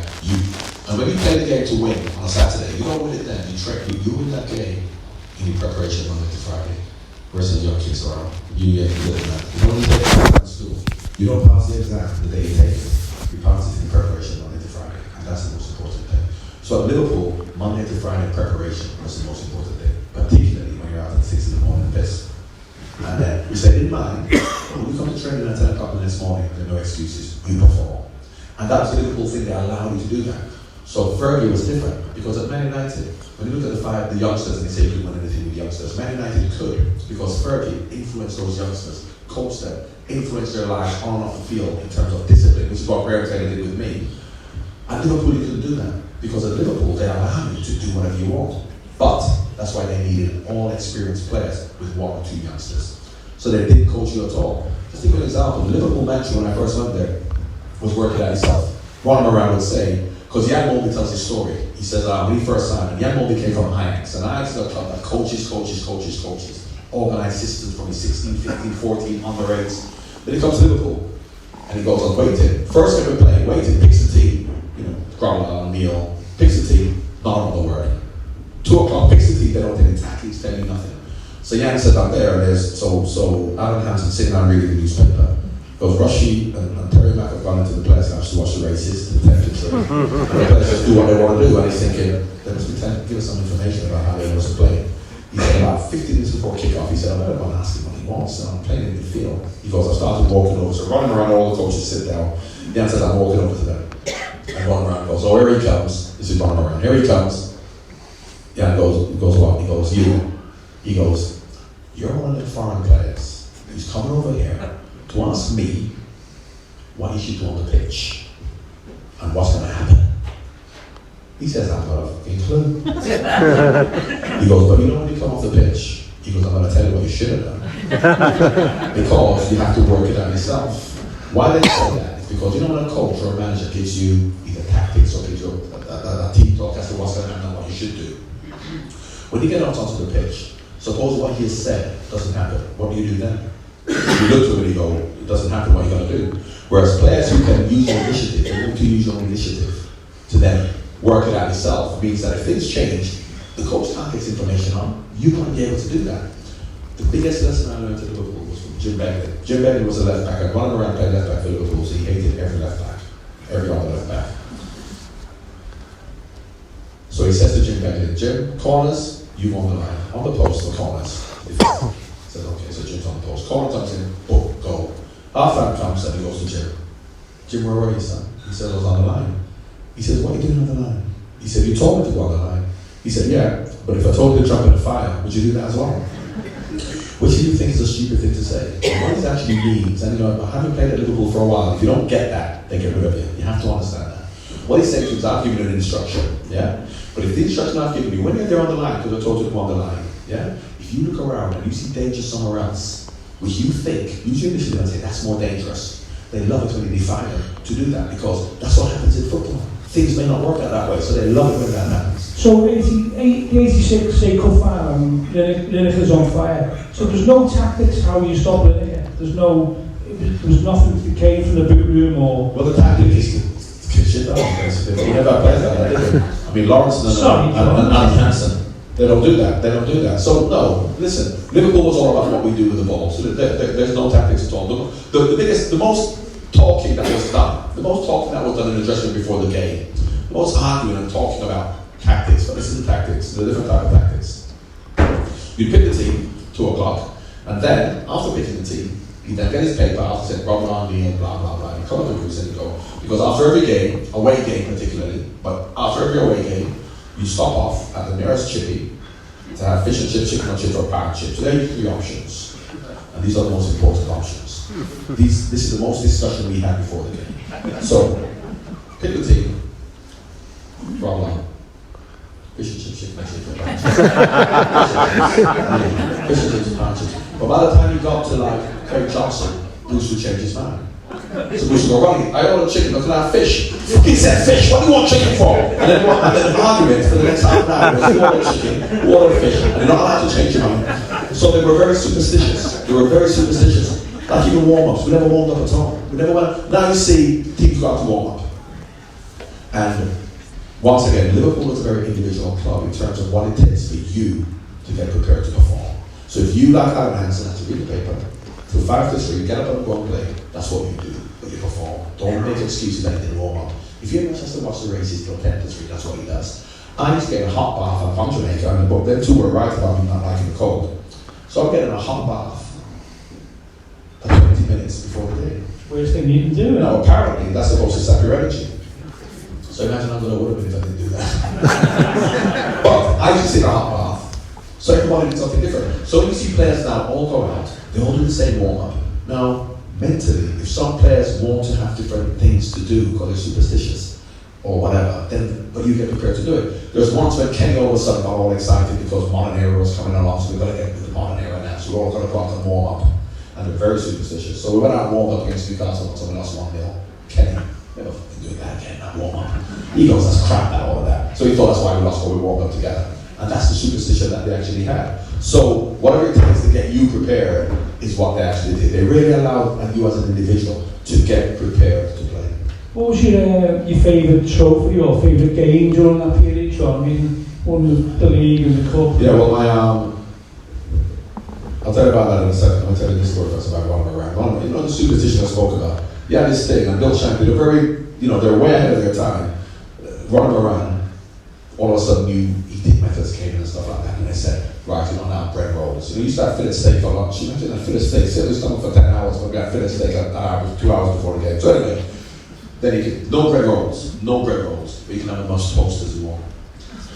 and when you play the game to win on a Saturday, you don't win it then, you win that game in your preparation Monday to Friday. Versus young kids around. You live in that. You don't need to take it at school. You don't pass the exam the day you take it. You pass it in preparation Monday to Friday. And that's the most important thing. So at Liverpool, Monday to Friday preparation was the most important thing. Particularly when you're out at 6 in the morning pissed. And then we said, in mind, when we come to training at 10 o'clock the next morning, there are no excuses, you perform. And that was the Liverpool thing, they allowed you to do that. So Fergie was different, because at Man United, when you look at the youngsters and they say you can win anything with youngsters, Man United could, because Fergie influenced those youngsters, coached them, influenced their lives on and off the field in terms of discipline, which is what Graham Taylor did with me. At Liverpool, you couldn't do that, because at Liverpool, they allow you to do whatever you want. But that's why they needed all experienced players with 1 or 2 youngsters. So they didn't coach you at all. Just to give an example, the Liverpool bench when I first went there, was working at himself. Ron Moran would say, because Jan Molby tells his story. He says, when he first signed, Jan Molby came from Ajax, and Ajax is a club that coaches, organized systems from his 16, 15, 14, underage. Then he comes to Liverpool, and he goes on waiting. First game we play, waiting, picks the team, Gromwell, Neil, picks the team, not another word. 2 o'clock, picks the team, they don't think exactly, he's telling you nothing. So Jan says I'm there, and there's, so Alan Hansen sitting down reading the newspaper. Goes Rushy and Terry Mack have gone into the players' lounge to watch the races, to the temperature. And the players just do what they want to do, and he's thinking, they must be give us some information about how they want to play. He said about 15 minutes before kick-off, he said, I'm going to ask him what he wants, so I'm playing in the field. He goes, I started walking over, so running around, all the coaches sit down. Jan says, I'm walking over to them. And running around goes, oh, here he comes. This is running around. Here he comes. Jan goes, what? He goes, you. He goes, you're one of the foreign players who's coming over here to ask me what you should do on the pitch and what's going to happen. He says, I've got a fucking clue. He goes, but you know when you come off the pitch, he goes, I'm going to tell you what you should have done. Because you have to work it out yourself. Why they say that is because you know when a coach or a manager gives you either tactics or gives you a team talk as to what's going to happen and what you should do. When you get out onto the pitch, suppose what he has said doesn't happen. What do you do then? You look to it and you go, it doesn't happen, what are you going to do? Whereas players who can use their initiative, they want to use your initiative to then work it out yourself, means that if things change, the coach can't get information on, you've got to be able to do that. The biggest lesson I learned at Liverpool was from Jim Begley. Jim Begley was a left back, and running around playing left back for Liverpool, so he hated every left back, every other left back. So he says to Jim Begley, Jim, corners, you on the line, on the post, the corners. He says, okay, so Jim's on the post. Corner comes in, boom, go. Half time comes and he goes to Jim. Jim, where were you, son? He said, I was on the line. He says, what are you doing on the line? He said, you told me to go on the line. He said, yeah, but if I told you to jump in the fire, would you do that as well? Which do you think is a stupid thing to say? What it actually means, and having played at Liverpool for a while, if you don't get that, they get rid of you. You have to understand that. What he's saying is, I've given you an instruction, yeah? But if the instruction I've given you, when you're there on the line, because I told you to go on the line, yeah? If you look around and you see danger somewhere else, which you think, use your initiative and say, that's more dangerous. They love it when you define them to do that, because that's what happens in football. Things may not work out that way, so they love it when that happens. So 86, say, cut fire and Lineker's on fire. So there's no tactics how you stop Lineker. There's nothing that came from the boot room or... Well, the tactic is to kick shit out, basically. You never played that, did you? I mean, Lawrence and Alan Hansen, they don't do that. So, no, listen, Liverpool was all about what we do with the ball. So there's no tactics at all. The most talking that was done in the dressing room before the game, the most arguing and talking about tactics, but this is the tactics, the different type of tactics. You pick the team, 2 o'clock, and then, after picking the team, you then get his paper out and say, Rob Neil, blah, blah, blah. You come up to Bruce and you go, because after every game, away game particularly, but after every away game, you stop off at the nearest chippy to have fish and chips, chicken and chips, or parrot chips. So there are your 3 options. And these are the most important options. This is the most discussion we had before the game. So, pick the team, Rob line. Fish and chips, chicken and chips, or parrot chips. Fish and chips, parrot chips. But by the time you got to like Craig Johnson, Bruce would change his mind. So Bruce would go, Ronnie, I ordered chicken, but can I have fish? He said fish, what do you want chicken for? And then an argument for the next half an hour was, you ordered chicken, you ordered fish, and they're not allowed to change your mind. So they were very superstitious. Like even warm-ups, we never warmed up at all. Now you see, teams go out to warm up. And once again, Liverpool is a very individual club in terms of what it takes for you to get prepared to perform. So if you, like Alan Hansen, have to read the paper, till 5 to 3, get up and go and play, that's what you do, when you perform. Don't make excuses that you didn't warm up. If you has to watch the races till 10 to 3, that's what he does. I used to get a hot bath from Jamaica, and them two were right about me not liking the cold. So I'm getting a hot bath 20 minutes before the game. Worst thing you can do. Now, apparently, that's supposed to sap your energy. So imagine how good I would have been if I didn't do that. But I used to sit in a hot bath. So everybody did something different. So when you see players now all go out, they all do the same warm-up. Now, mentally, if some players want to have different things to do because they're superstitious or whatever, then but you get prepared to do it. There's once when Kenny all of a sudden got all excited because modern era was coming along, so we've got to get with the modern era now. So we're all going to go out and warm up. And they're very superstitious. So we went out and warmed up against Newcastle and someone else 1-0. Kenny. He goes, that's crap, that, all of that. So he thought that's why we lost, but we walked up together. And that's the superstition that they actually had. So whatever it takes to get you prepared is what they actually did. They really allowed you as an individual to get prepared to play. What was your favourite trophy or favourite game during that period, Sean? I mean, won the league and the cup. Yeah, well, I'll tell you about that in a second. I'll tell you this story first about Ronald Moran. You know the superstition I spoke about? Yeah, this thing, and Bill Shankly, they're very, they're way ahead of their time. Ronald Moran, all of a sudden new eating methods came in and stuff like that, and they said, right, now bread rolls. You start fillet steak for lunch. You imagine a fillet steak, sit in the stomach for 10 hours, but we got fillet steak an hour, 2 hours before the game. So anyway, then you can, no bread rolls, but you can have as much toast as you want.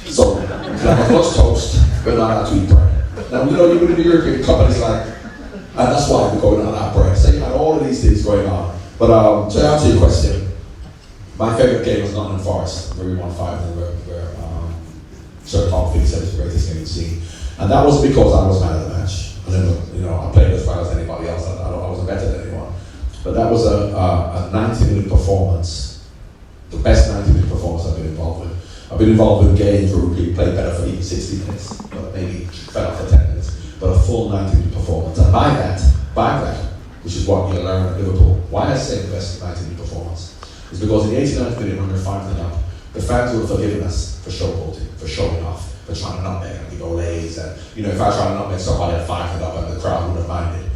So, you can have as much toast, but not allowed to eat bread. Now, you go to the European companies like, and that's why we're going on that bread. So you had all of these things going on. But to answer your question, my favourite game was Nottingham Forest, where we won 5-0, where Sir Tom Phillips said it was the greatest game he'd seen. And that wasn't because I was man of the match. I played as well as anybody else. I wasn't better than anyone. But that was a 90-minute performance, the best 90-minute performance I've been involved with. I've been involved with games where we played better for even 60 minutes, but maybe fell off for 10 minutes. But a full 90-minute performance. And by that, which is what you learn at Liverpool, why I say the best 90-minute performance is because in the 89th minute when we're 5-0 up, the fans would have forgiven us for showboating, for showing off, for trying to nutmeg and give olays. And if I tried to nutmeg somebody at 5-0 up and the crowd wouldn't have minded.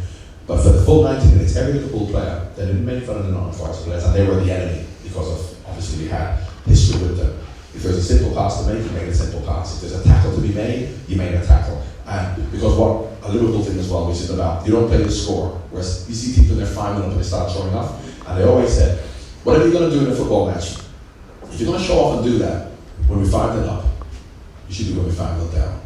But for the full 90 minutes, every Liverpool player, they didn't make fun of the Nottingham Forest players, and they were the enemy because of, obviously, we had history with them. If there's a simple pass to make, you made a simple pass. If there's a tackle to be made, you made a tackle. And because what a Liverpool thing as well, which is about, you don't play the score. Whereas you see teams when they're 5-0 and they start showing off, and they always said, whatever you're going to do in a football match, if you're going to show off and do that when we're 5-0 up, you should do when we're 5-0 down.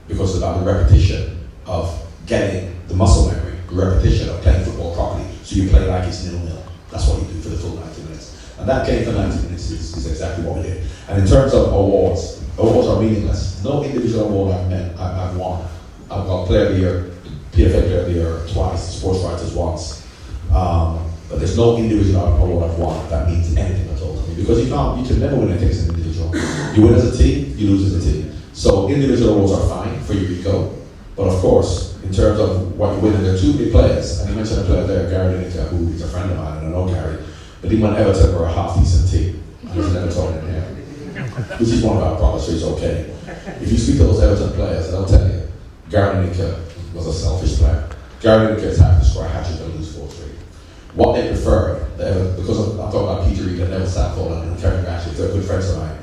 Because it's about the repetition of getting the muscle memory, the repetition of playing football properly, so you play like it's 0-0. That's what you do for the full 90 minutes. And that game for 90 minutes is exactly what we did. And in terms of awards are meaningless. No individual award I've won. I've got Player of the Year, PFA Player of the Year twice, Sports Writers once. But there's no individual award I've won that means anything at all to me. Because you can never win anything as an individual. You win as a team, you lose as a team. So individual awards are fine for your ego. But of course, in terms of what you win, and there are two big players, and you mentioned a player there, Gary Lineker, who is a friend of mine, and I know Gary, but even when Everton were a half-decent team, and there's an Evertonian here, which is one of our brothers, so he's okay. If you speak to those Everton players, they'll tell you, Gary Lineker was a selfish player. Gary Lineker is happy to score a hat-trick and lose 4-3. What they prefer, because I'm talking about Peter Reid and Neville Southall and Kevin Ratcliffe, they're good friends of mine,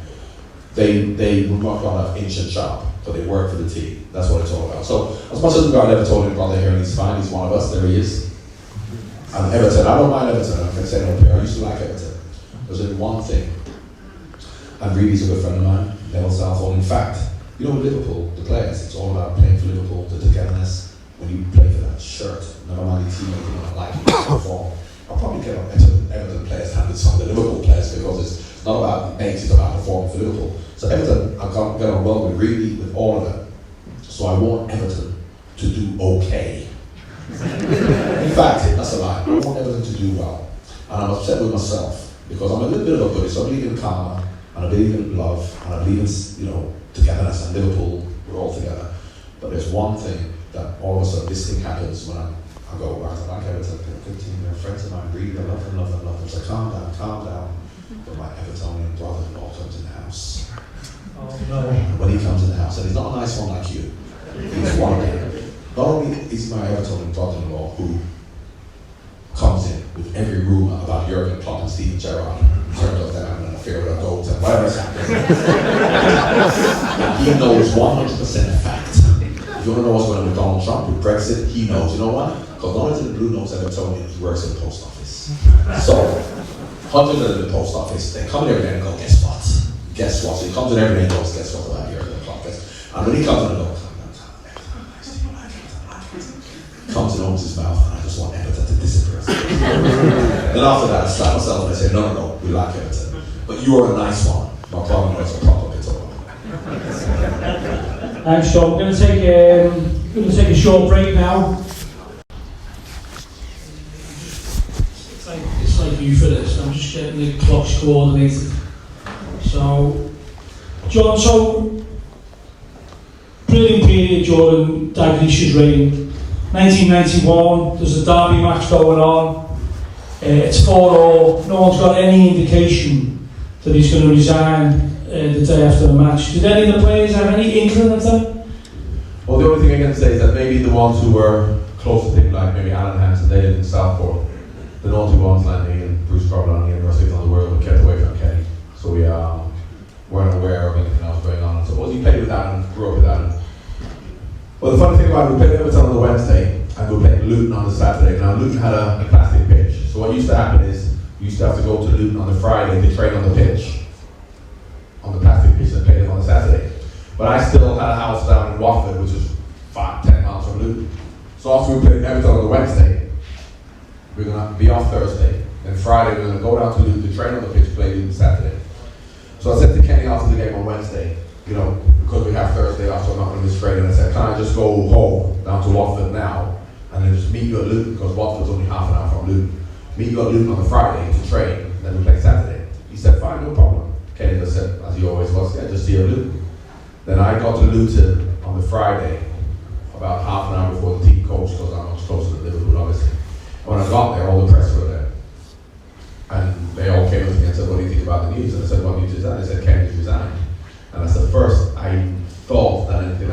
they would not want to have inch and sharp, but they work for the team. That's what it's all about. So, as much as we've got an Evertonian brother here, and he's fine, he's one of us, there he is. And Everton, I don't mind Everton, I'm going to say no player, I used to like Everton. There's only one thing, and Reid is a good friend of mine, Neville Southall. In fact, with Liverpool, the players, it's all about playing for Liverpool, the togetherness. When you play for that shirt, never mind the teammate you don't like, you perform. I'll probably get on Everton players handed some of the Liverpool players because it's not about mates, it's about performing for Liverpool. So Everton, I've get on well with Reid, with all of them. So I want Everton to do okay. In fact, that's a lie. I want Everton to do well. And I'm upset with myself because I'm a little bit of a Buddhist. I believe in karma, and I believe in love, and I believe in, togetherness, and Liverpool, we're all together. But there's one thing that all of a sudden this thing happens when I go back to Everton, they're a good team, they're friends of mine, Reid, I love them. So calm down. But my Evertonian brother-in-law comes in the house. Oh no. And when he comes in the house, and he's not a nice one like you, he's one of them. Not only is my Evertonian brother-in-law who comes in with every rumour about Jurgen Klopp and Steven Gerrard in terms of them having an affair with a goat and whatever's happening. And he knows 100% fact. If you want to know what's going on with Donald Trump, with Brexit, he knows. You know why? Because not only the Blue Nose Evertonian, he works in the post office. So, hundreds of in the post office, they come in every day and go, guess what? So he comes in every day and goes, guess what about Jurgen Klopp? And when he comes in and goes, comes and opens his mouth, and I just want Everton to disappear. Then after that, I slap myself and I say, no, we like Everton. But you are a nice one. My problem is a proper bit of Thanks, Sean. We're going to take a short break now. It's like you for this. I'm just getting the clocks coordinated. So, John, so brilliant period during Dalglish's reign. 1991, there's a derby match going on. It's 4-4. No one's got any indication that he's going to resign the day after the match. Did any of the players have any inkling of that? Well, the only thing I can say is that maybe the ones who were close to him, like maybe Alan Hansen, they lived in Southport. The naughty ones, like me and Bruce Corbett on the University of the World, were kept away from Kenny. So we weren't aware of anything else going on. So he played with Alan, grew up with Alan. Well, the funny thing about it, we played Everton on the Wednesday, and we were playing Luton on the Saturday. Now, Luton had a plastic pitch. So what used to happen is, you used to have to go to Luton on the Friday to train on the pitch, on the plastic pitch, and play it on the Saturday. But I still had a house down in Watford, which was 10 miles from Luton. So after we played Everton on the Wednesday, we were going to be off Thursday. Then Friday, we were going to go down to Luton to train on the pitch, play Luton Saturday. So I said to Kenny after the game on Wednesday, because we have Thursday off, so I'm not going to miss training. I said, can I just go home down to Watford now and then just meet you at Luton, because Watford's only half an hour from Luton. Meet you at Luton on the Friday to train, then we play Saturday. He said, fine, no problem. Kenny just said, as he always was, yeah, just see you at Luton. Then I got to Luton on the Friday, about half an hour before the team coach, because I'm much closer to Liverpool, obviously. And when I got there, all the press were there. And they all came up to me and said, what do you think about the news? And I said, what news is that? They said, Kenny's resigned. And I said, first, I thought that anything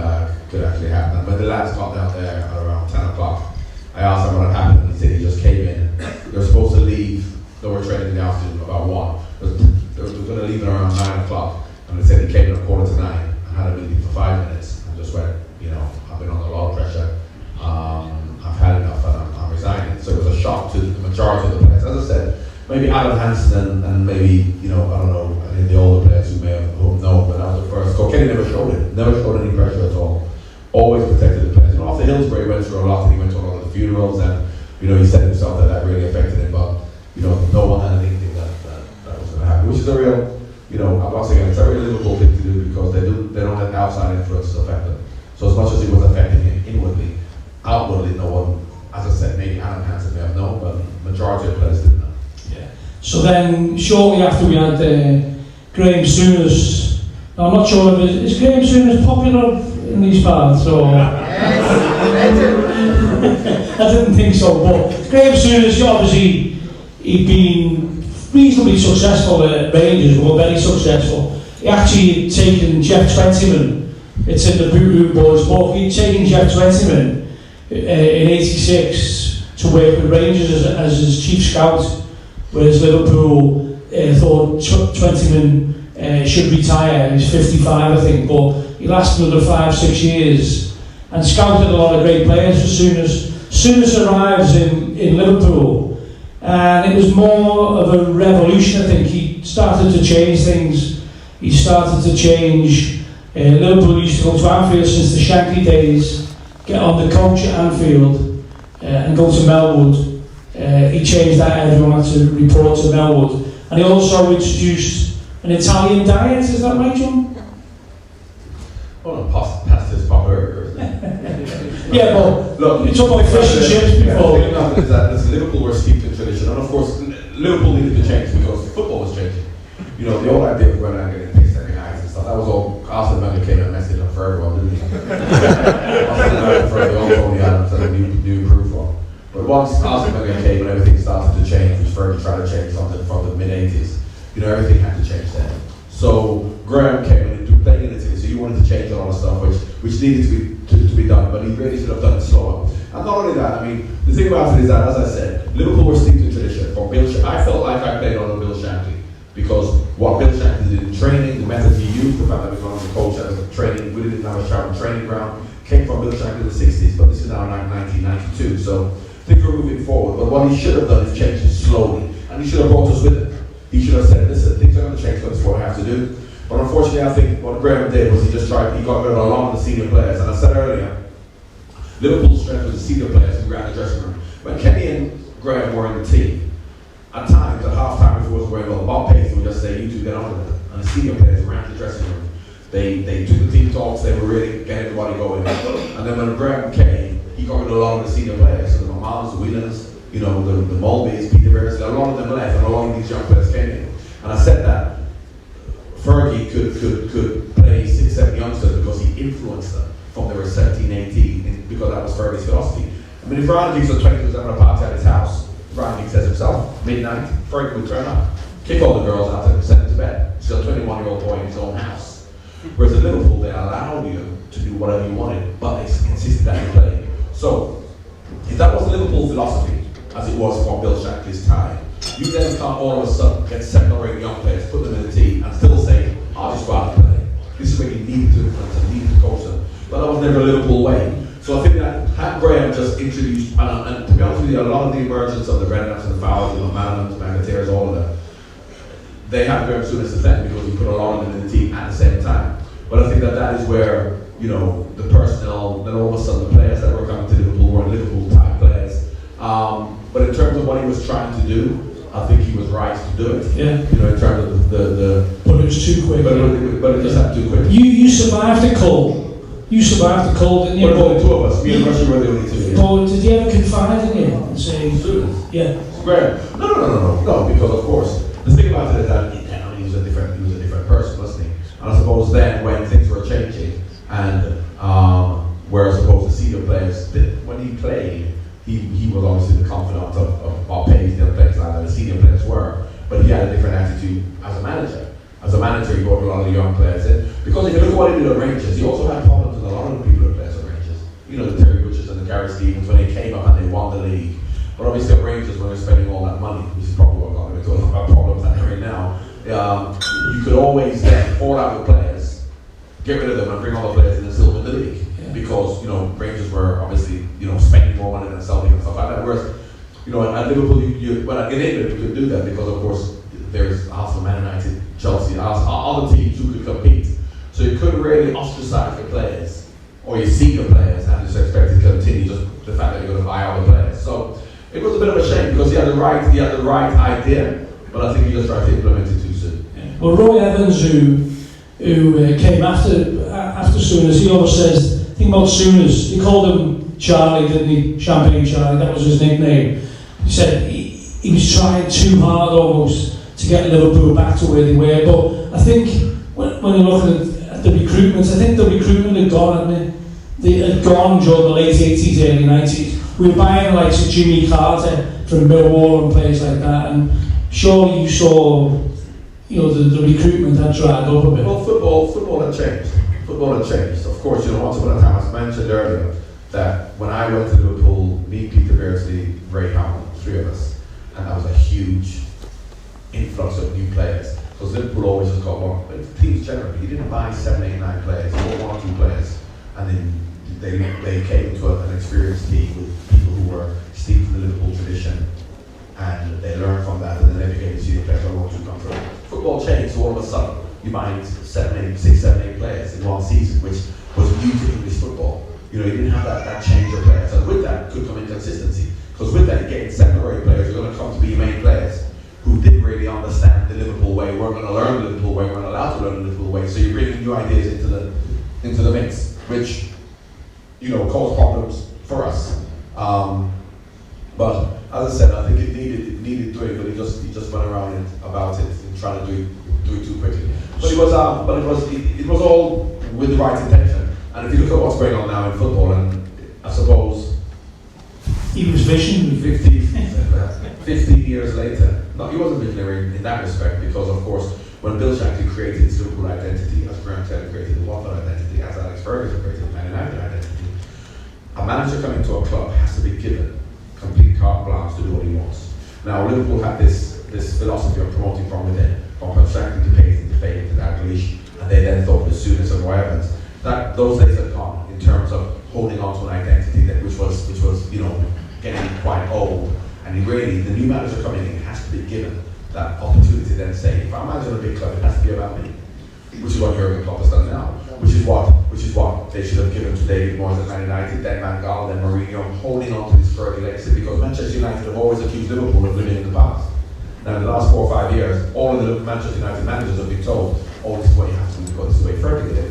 could actually happen. And when the lads got down there at around 10 o'clock, I asked him what had happened, and he said he just came in. They were supposed to leave, they were training in the afternoon about 1. They were going to leave at around 9 o'clock, and they said he came in at 8:45 and had a meeting for 5 minutes, and just went, I've been under a lot of pressure, I've had enough, and I'm resigning. So it was a shock to the majority of the players. As I said, maybe Alan Hansen and maybe, I don't know, any of the older players who may have known, but that was the first. So Kenny never showed it, never showed any pressure at all. Always protected the players. Off the Hillsbury, he went through a lot, and he went to a lot of the funerals, and he said himself that really affected him, but no one had anything that was going to happen, which is a real, I'm not saying it's a real Liverpool thing to do, because they don't let the outside influences affect them. So as much as it was affecting him inwardly, outwardly no one, as I said, maybe Alan Hansen may have known, but the majority of players didn't know. Yeah. So then, shortly after we had Graham Souness, now I'm not sure if is Graham Souness popular in these parts, or I didn't think so, but Graham Souness, obviously, he'd been reasonably successful at Rangers, but very successful. He actually had taken Jeff Twentyman, it's in the Boo Boys book, he'd taken Jeff Twentyman in '86 to work with Rangers as his chief scout, whereas Liverpool thought Twentyman should retire. He's 55, I think, but he lasted another 5-6 years and scouted a lot of great players for Souness arrives in Liverpool, and it was more of a revolution. I think he started to change things. He started to change. Liverpool used to go to Anfield since the Shankly days, get on the coach at Anfield and go to Melwood. He changed that, everyone had to report to Melwood. And he also introduced an Italian diet, is that right, John? Oh, no, pasta's popular. Yeah, but look, you talked about fish and chips before. The thing is that Liverpool were steeped in tradition, and of course, Liverpool needed to change because football was changing. The old idea of going out and getting pissed every night and stuff, that was all. Arsene Wenger came and messed it up for everyone, didn't he? Arsene Wenger for the old Tony Adams and a new crew for. But once Arsene Wenger came and everything started to change, which Fergie tried to change something from the mid-80s, everything had to change then. So Graham came and he playing in Italy, so he wanted to change a lot of stuff which needed to be done, but he really should have done it slower. And not only that, the thing about it is that, as I said, Liverpool were steeped in tradition. From I felt like I played under Bill Shankly, because what Bill Shankly did in training, the methods he used, the fact that we got on the coach at the training, we didn't have a sharp training ground, came from Bill Shankly in the 60s, but this is now 1992, so things were moving forward. But what he should have done is change it slowly, and he should have brought us with him. He should have said, listen, things are going to change, but it's what I have to do. But unfortunately, I think what Graham did was he got rid of a lot of the senior players. And I said earlier, Liverpool's strength was the senior players who ran the dressing room. When Kenny and Graham were in the team, at times, at half-time, if it wasn't going well, the ball pace, we would just say, you two get on with it. And the senior players ran the dressing room. They took the team talks, they were really getting everybody going. And then when Graham came, he got rid of a lot of the senior players. So the Mamals, the Whelans, the Mulbeys, Peter Bears, a lot of them left, and a lot of these young players came in. And I said that could play 6, 7 youngsters because he influenced them from they were 17, 18, because that was Fergie's philosophy. I mean, if Ryan Giggs was 20 was having a party at his house, Ryan Giggs says himself, midnight, Fergie would turn up, kick all the girls out and send them to bed. Still a 21-year-old boy in his own house. Whereas in Liverpool, they allowed you to do whatever you wanted, but they insisted that you play. So, if that was Liverpool philosophy, as it was for Bill Shankly's time, you then can't all of a sudden get 7 or 8 young players, put them in the team, and still say, I'll just go out and play. This is where you need to influence and need to coach them. But that was never a Liverpool way. So I think that had Graham just introduced, and to be honest with you, a lot of the emergence of the Redknaps and the Fowles, the Mallons, Mangateers, all of them, they had Graham soon as the second because he put a lot of them in the team at the same time. But I think that is where, the personnel, then all of a sudden the players that were coming to Liverpool were Liverpool type players. But in terms of what he was trying to do, I think he was right to do it. Yeah. In terms of the But it was too quick. but it just happened too quick. You survived the cold. You survived the cold, didn't you? But only 2 of us. Me and Russia were the only 2. Yeah. But did he ever confide in you and say, yeah? Graham? No, because of course the thing about it is that he was a different person, wasn't he? And I suppose then when things were changing and where I suppose the senior players, when he played, he was obviously the confidant of Page, the other players like the senior players were, but he had a different attitude as a manager. As a manager, he brought a lot of the young players in. Because if you look at what he did at Rangers, he also had problems with a lot of the people who played at Rangers. The Terry Butchers and the Gary Stevens when they came up and they won the league. But obviously at Rangers, when they're spending all that money, which is probably what got them into a lot of problems that they're in now, you could always then fall out with players, get rid of them and bring all the players in and still win the league. Yeah. Because, Rangers were obviously, spending more money than Celtic and stuff like that. Whereas, at Liverpool, in England, you could do that because, of course, there's Arsenal, Man United, Chelsea, other teams who could compete. So you couldn't really ostracize your players or your senior players and just expect to continue just the fact that you're going to buy other players. So it was a bit of a shame because he had the right idea, but I think he just tried to implement it too soon. Yeah. Well, Roy Evans, who came after Souness, he always says, think about Souness, they called him Charlie, didn't he? Champagne Charlie, that was his nickname. He said he was trying too hard almost to get Liverpool back to where they were, but I think when you look at the recruitments, I think the recruitment had gone, they had gone during the late 80s, early 90s. We were buying the likes of Jimmy Carter from Millwall and players like that, and surely you saw, the recruitment had dried up a bit. Well, football had changed. Football had changed. Of course, once upon a time, as mentioned earlier, that when I went to Liverpool, me, Peter Beardsley, Ray Howland, 3 of us, and that was a huge influx of new players. Because Liverpool always just got one. Teams generally, you didn't buy 7, 8, 9 players, you bought 1 or 2 players, and then they came to an experienced team with people who were steeped in the Liverpool tradition, and they learned from that, and then they became senior players who wanted to come through. Football changed, so all of a sudden you buy 6, 7, 8 players in one season, which was new to English football. You didn't have that change of players, and with that could come inconsistency. Because with that, you're getting 7 or 8 players who are going to come to be your main players, who didn't really understand the Liverpool way, weren't going to learn the Liverpool way, weren't allowed to learn the Liverpool way. So you're bringing new ideas into the mix, which caused problems for us. But as I said, I think it needed doing, but he just went around about it and trying to do it too quickly. But it was all with the right intention. And if you look at what's going on now in football, and I suppose he was visionary 15 years later. No, he wasn't visionary in that respect because, of course, when Bill Shankly created his Liverpool identity, as Graham Taylor created the Watford identity, as Alex Ferguson created the Man United identity, a manager coming to a club has to be given complete carte blanche to do what he wants. Now, Liverpool had this philosophy of promoting from within, from Shankly to Payton to Fagan to Dalglish, and they then thought with Souness and Roy Evans that those days had gone in terms of holding on to an identity which was getting quite old. And really, the new manager coming in has to be given that opportunity to then say, if I'm managing a big club, it has to be about me. Which is what Jurgen Klopp has done now. Which is what they should have given to David Moyes at Man United, then Van Gaal, then Mourinho, holding on to this Fergie legacy, because Manchester United have always accused Liverpool of living in the past. Now, in the last 4 or 5 years, all of the Manchester United managers have been told, this is what you have to do because this is the way Fergie did it.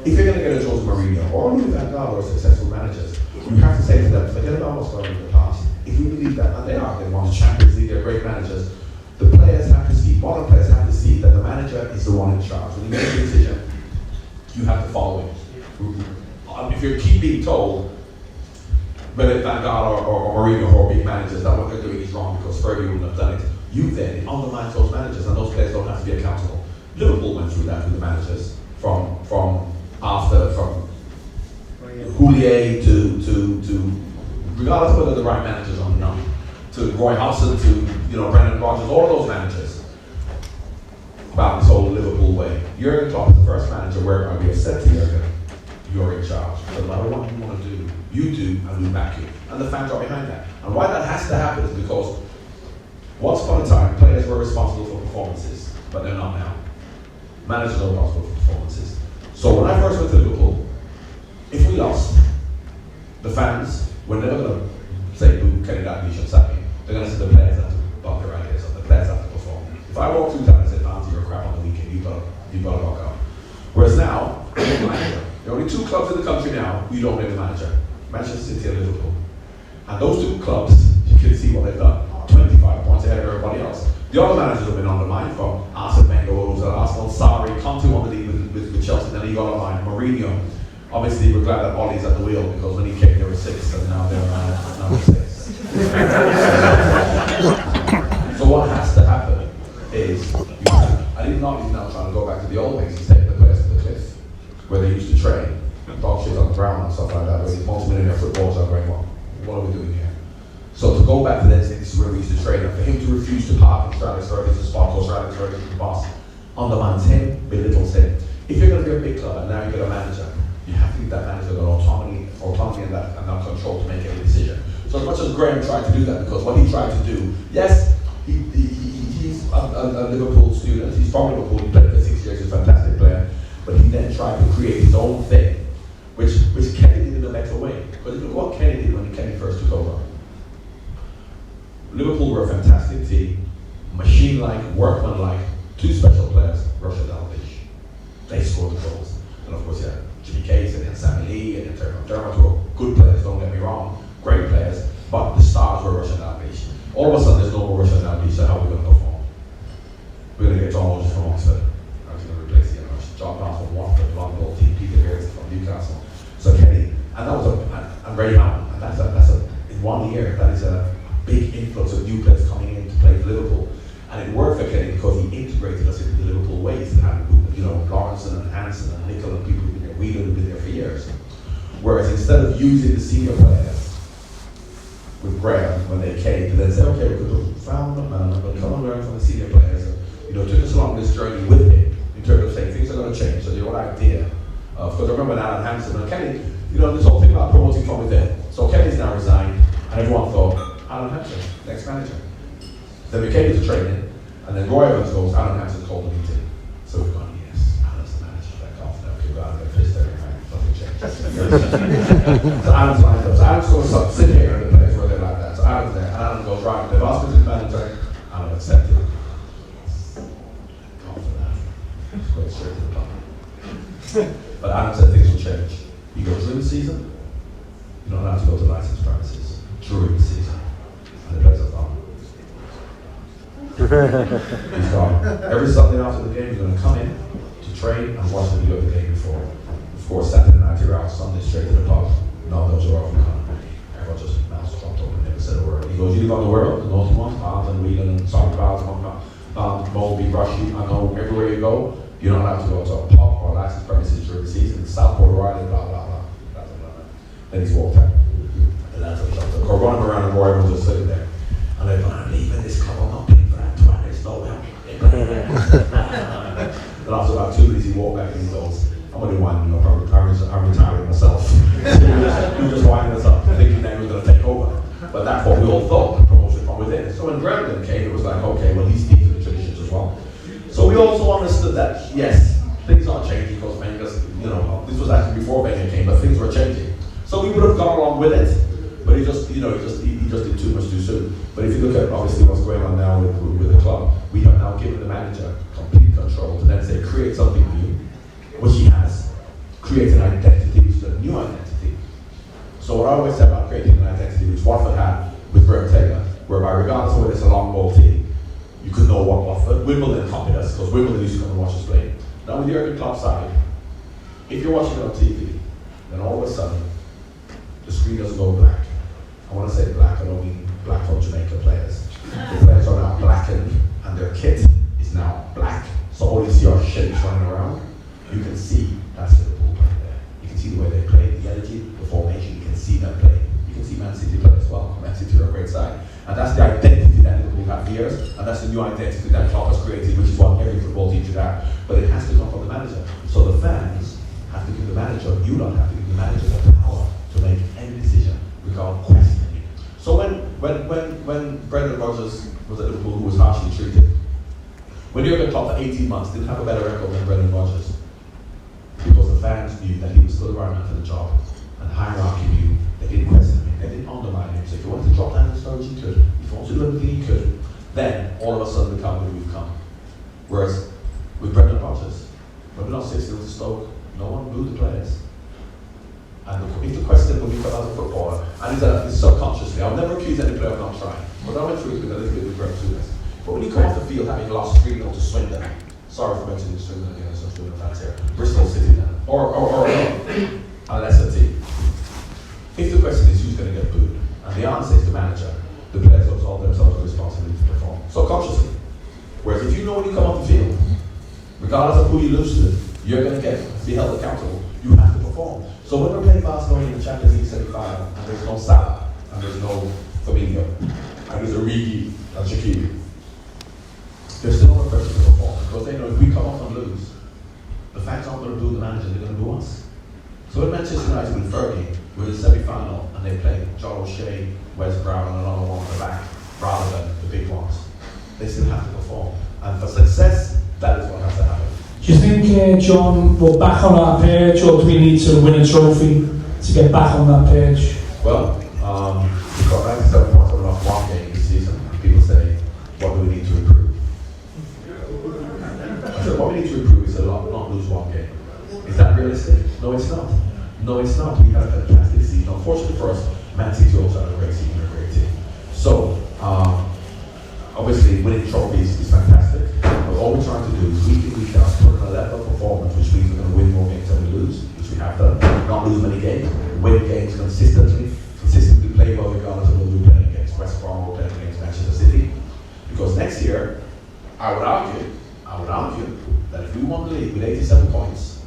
If you're going to get a Jose Mourinho, or even Van Gaal, or successful managers, you have to say to them, forget about what's going on in the past. If you believe that, and they won the Champions League, they're great managers, the players have to see, modern players have to see that the manager is the one in charge. When you make a decision, you have to follow it. If you keep being told, whether it's Van Gaal or Mourinho or big managers, that what they're doing is wrong because Fergie wouldn't have done it, you then undermine those managers, and those players don't have to be accountable. Liverpool went through that with the managers from Houllier to regardless of whether the right managers or not, to Roy Hodgson, to Brendan Rodgers, all those managers, about this whole Liverpool way. Jurgen Klopp is the first manager where we have said to Jurgen, you're in charge. So no matter what you want to do, you do, and we back you. And the fans are behind that. And why that has to happen is because once upon a time, players were responsible for performances, but they're not now. Managers are responsible for performances. So when I first went to Liverpool, if we lost, the fans were never going to say, boo, Kenny Dalglish should sack me. They're going to say the players have to bump their ideas up, the players have to perform. If I walk through town and say, fans, you're crap on the weekend, you better walk out. Whereas now, there are only two clubs in the country now who you don't name the manager. Manchester City and Liverpool. And those two clubs, you can see what they've done. 25 points ahead of everybody else. The other managers have been undermined, from Arsene Wenger, who was at Arsenal, Sarri, Conte won the league with Chelsea, then he got undermined. Mourinho. Obviously, we're glad that Ollie's at the wheel, because when he came, there were 6, and now they're number 6. So what has to happen is, I didn't know he's now trying to go back to the old ways. He's taking the players to the cliff, where they used to train, dog shit on the ground and stuff like that, where these multi-millionaire footballers are going, well, what are we doing here? So to go back to this is where we used to train, and for him to refuse to park in Stradisburg as a spot, or Stradisburg as the boss, undermines him, belittles him. If you're going to be a big club and now you get a manager, you have to give that manager the autonomy and that control to make any decision. So as much as Graham tried to do that, because what he tried to do, yes, he's a Liverpool student, he's from Liverpool, he played for 6 years, he's a fantastic player, but he then tried to create his own thing, which Kenny did in a better way. Because if you look what Kenny did when Kenny first took over, Liverpool were a fantastic team, machine-like, workman-like, 2 special players, Russia Dalglish. They scored the goals. And of course, yeah, Jimmy Case and then Sammy Lee and then Dermot were good players, don't get me wrong, great players, but the stars were Russia Dalglish. All of a sudden, there's no more Russia Dalglish, so how are we going to perform? We're going to get John Hodges from Oxford. I'm going to replace the John Barnes from Watford, London team, Peter Beers from Newcastle. So Kenny, and that was I'm very happy, and that's in 1 year, that is a big influx of new players coming in to play for Liverpool. And it worked for Kenny because he integrated us into the Liverpool ways. And Lawrenson and Hansen and Nicol and people who've been there, Wheeler who've been there for years. Whereas instead of using the senior players with Graham when they came to then say, okay, we could have found them and I'm going to come and learn from the senior players. And, took us along this journey with him in terms of saying things are going to change. So the whole idea because I remember when Alan Hansen and Kenny, this whole thing about promoting from within. So Kenny's now resigned and everyone thought, Alan Hansen, next manager. Then we came into training, and then Roy Evans goes, Alan Hansen called the meeting. So we've gone, yes, Alan's the manager, back off now, keep going, get pissed every night, nothing changes. So Alan's lined up. So Alan's going to sit here in the place where they're like that. So Alan's there, and Alan goes, right, they've asked me to manager, Alan accepted. It's quite straight to the point. But Alan said things will change. You go during the season, you don't have to go to licensed premises during the season. And the players are gone. He's gone. Every Sunday after the game, he's going to come in to train and watch the video of the game before. Of course, Saturday night you're out, Sunday straight to the pub. No, those are off the con. Everyone just mouths dropped open, never said a word. He goes, you live on the world, the naughty ones, Barnes and Whelan and Sorry Barnes, Molby, Brushy, I know everywhere you go, you don't have to go to a pub or licensed premises during the season. Southport, Riley, blah, blah, blah. Then he's walked out. And that's what he shot. Or running around and Roy was just sitting there. And they're going, I'm leaving this club, I'm not paying for that twat, there's no way. Then after about 2 weeks, he walked back and he goes, I'm going to do one, I'm retiring myself. He was just winding us up, thinking that he was going to take over. But that's what we all thought, promotion from within. So when Graham came, it was like, okay, well, he's speaking the traditions as well. So we also understood that, yes, things are changing because Wenger's, this was actually before Wenger came, but things were changing. So we would have gone along with it, but he just did too much too soon. But if you look at obviously what's going on now with the club, we have now given the manager complete control to then say create something new, which he has, create an identity, which is a new identity. So what I always say about creating an identity, which Watford had with Graham Taylor, whereby regardless of whether it's a long ball team, you could know what Watford, Wimbledon copied us, because Wimbledon used to come and watch us play. Now with Jurgen Klopp's side, if you're watching it on TV, then all of a sudden, the screen doesn't go black. I want to say black, I don't mean black from Jamaica players. The players are now blackened, and their kit is now black, so all you see are shapes running around. You can see that's Liverpool playing there. You can see the way they play, the energy, the formation, you can see them play. You can see Man City play as well. Man City are a great side. And that's the identity that Liverpool have for years, and that's the new identity that Klopp has created, which is what every football team should have. But it has to come from the manager. So the fans have to give the manager, you don't have to give the manager the power to make any decision without questioning. So when Brendan Rodgers was at Liverpool, who was harshly treated, when Jurgen Klopp for 18 months didn't have a better record than Brendan Rodgers, because the fans knew that he was still the right man for the job, and hierarchy knew they didn't question him, they didn't undermine him. So if you wanted to drop down the storage, you could. If you wanted to do anything, you could. Then all of a sudden the company would come. Whereas with Brendan Rodgers, when we lost 6-0 to Stoke, no one booed the players. And if the question when we come out of footballer, and it's subconsciously, I'll never accuse any player of not trying, but I went through it with a little bit of Greg Souness. But when you come off the field having lost 3-0 to Swindon, sorry for mentioning Swindon again, some Swindon fans here, Bristol City then, or a lesser team. If the question is who's going to get booed, and the answer is the manager, the players absolve themselves of responsibility to perform, subconsciously. Whereas if you know when you come off the field, regardless of who you lose to, you're going to be held accountable. You have to perform. So when we're playing Barcelona in the Champions League semi-final, and there's no Salah, and there's no Firmino, and there's Origi and Shaqiri, there's still no pressure to perform, because they know if we come off and lose, the fans aren't going to boo the manager, they're going to boo us. So when Manchester United with Fergie were in the semi-final, and they played John O'Shea, Wes Brown, and another one at the back, rather than the big ones, they still have to perform. And for success, that is what has to happen. Do you think, John, we're back on our page, or do we need to win a trophy to get back on that page? Well, we've got 97 points over off one game this season. People say, what do we need to improve? I said, what we need to improve is not lose one game. Is that realistic? No, it's not. No, it's not. We had a fantastic season. Unfortunately for us, Man City also had a great season, a great team. So, obviously, winning trophies is fantastic. But all we're trying to do is week in, week out, put in a level of performance, which means we're going to win more games than we lose, which we have done. Not lose many games, win games consistently play well regardless of who we're playing against. West Brom or playing against Manchester City. Because next year, I would argue that if we won the league with 87 points,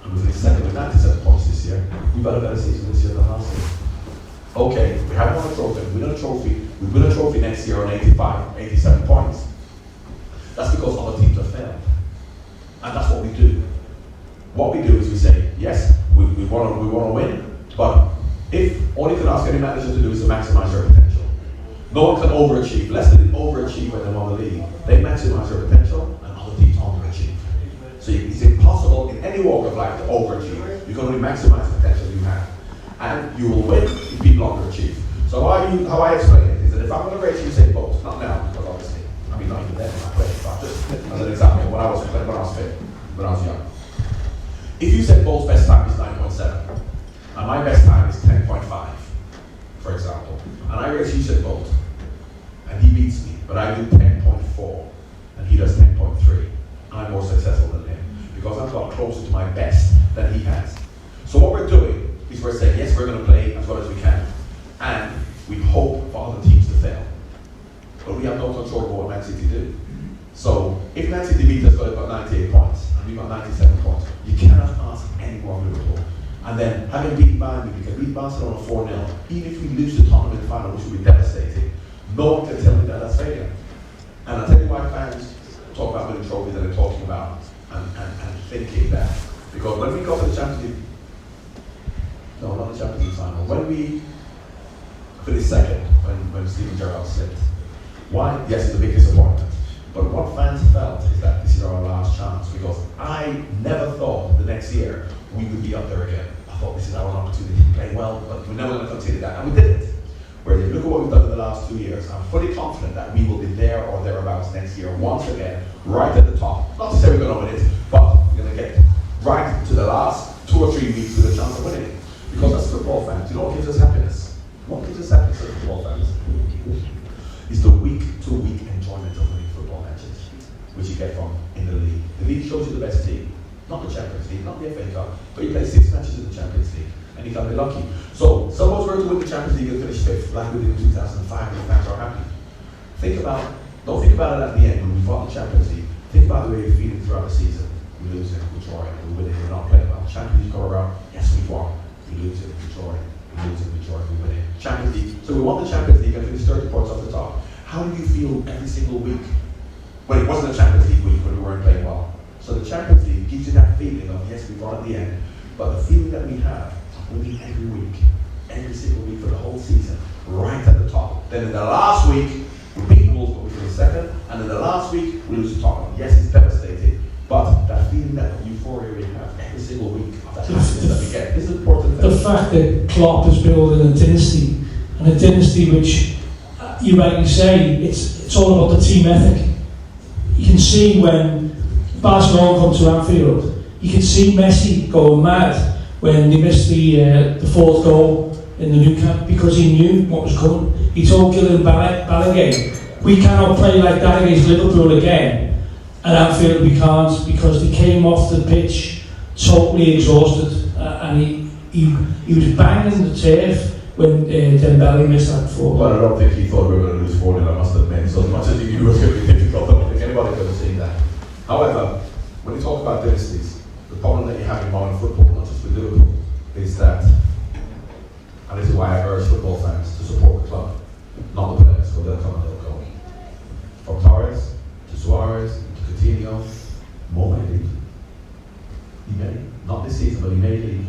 and we finished second with 97 points this year, we've had a better season this year than last year. Okay, we haven't won a trophy, we win a trophy next year on 87 points. That's because other teams have failed. And that's what we do. What we do is we say, yes, we want to win, but if all you can ask any manager to do is to maximize their potential. No one can overachieve. Leicester didn't overachieve when they won the league. They maximize their potential, and other teams underachieve. So it's impossible in any walk of life to overachieve. You can only maximize the potential you have. And you will win if people underachieve. So how I explain it is that if I'm going to rate Usain Bolt, not now, because obviously, I mean, not even then when I played, but just as an example, when I was fit, when I was young. If Usain Bolt's best time is 9.7, and my best time is 10.5, for example, and I race Usain Bolt, and he beats me, but I do 10.4, and he does 10.3, I'm more successful than him, because I've got closer to my best than he has. So what we're doing is we're saying, yes, we're going to play as well as we can, and we hope for other teams to fail. But we have no control over what Man City do. So if Man City beat us, they've got 98 points, and we've got 97 points, you cannot ask any more of Liverpool. And then, having beaten Bayern, we can beat Barcelona 4-0. Even if we lose the tournament final, which would be devastating, no one can tell me that that's failure. And I'll tell you why fans talk about winning trophies that they're talking about and thinking that. Because when we got to the Champions League, no, not the Champions League final, when we finished second, when Steven Gerrard slipped, why? Yes, it's a big disappointment. But what fans felt is that this is our last chance, because I never thought the next year we would be up there again. I thought this is our opportunity to play well, but we're never going to continue that, and we didn't. Whereas if you look at what we've done in the last 2 years, I'm fully confident that we will be there or thereabouts next year, once again, right at the top. Not to say we're going to win it, but we're going to get right to the last 2 or 3 weeks with a chance of winning it. Because as football fans, you know what gives us happiness? What gives us happiness as football fans? Is the week-to-week enjoyment of winning football matches. which you get from in the league. The league shows you the best team, not the Champions League, not the FA Cup, but you play 6 matches in the Champions League, and you can be lucky. So, suppose we're to win the Champions League and finish 5th, like we did in 2005, and the fans are happy. Don't think about it at the end when we fought the Champions League. Think about the way you're feeling throughout the season. We lose it, we draw it, we win it, we're not playing well. Champions League come around, yes we won. We lose it, we draw it, we lose it, we draw it, we win it. Champions League. So we won the Champions League and finished 30 points off the top. How do you feel every single week? Well, it wasn't a Champions League week when we weren't playing well. So the Champions League gives you that feeling of, yes, we won at the end, but the feeling that we have of winning every week, every single week for the whole season, right at the top. Then in the last week, we beat Wolves, but we finish 2nd, and in the last week, we lose to Tottenham. Yes, it's devastating, but that feeling, that euphoria we have every single week of that happiness that we get is important. The fact that Klopp is building a dynasty, and a dynasty which, you rightly say, it's all about the team ethic. You can see when Barcelona come to Anfield, you can see Messi going mad when they missed the 4th goal in the Nou Camp because he knew what was coming. He told Gillian Balogun, we cannot play like that against Liverpool again. At Anfield we can't, because they came off the pitch totally exhausted, and he was banging the turf when Dembele missed that 4. Well, I don't think he thought we were going to lose 4-0, I must admit. So as much as he knew it was going to be difficult, I don't think anybody could have seen that. However, when you talk about dynasties, the problem that you have in modern football, not just with Liverpool, is that, and this is why I urge football fans to support the club, not the players, because they'll come and they'll go. From Torres, to Suarez, to Coutinho, Mo may leave. He may, not this season, but he may leave.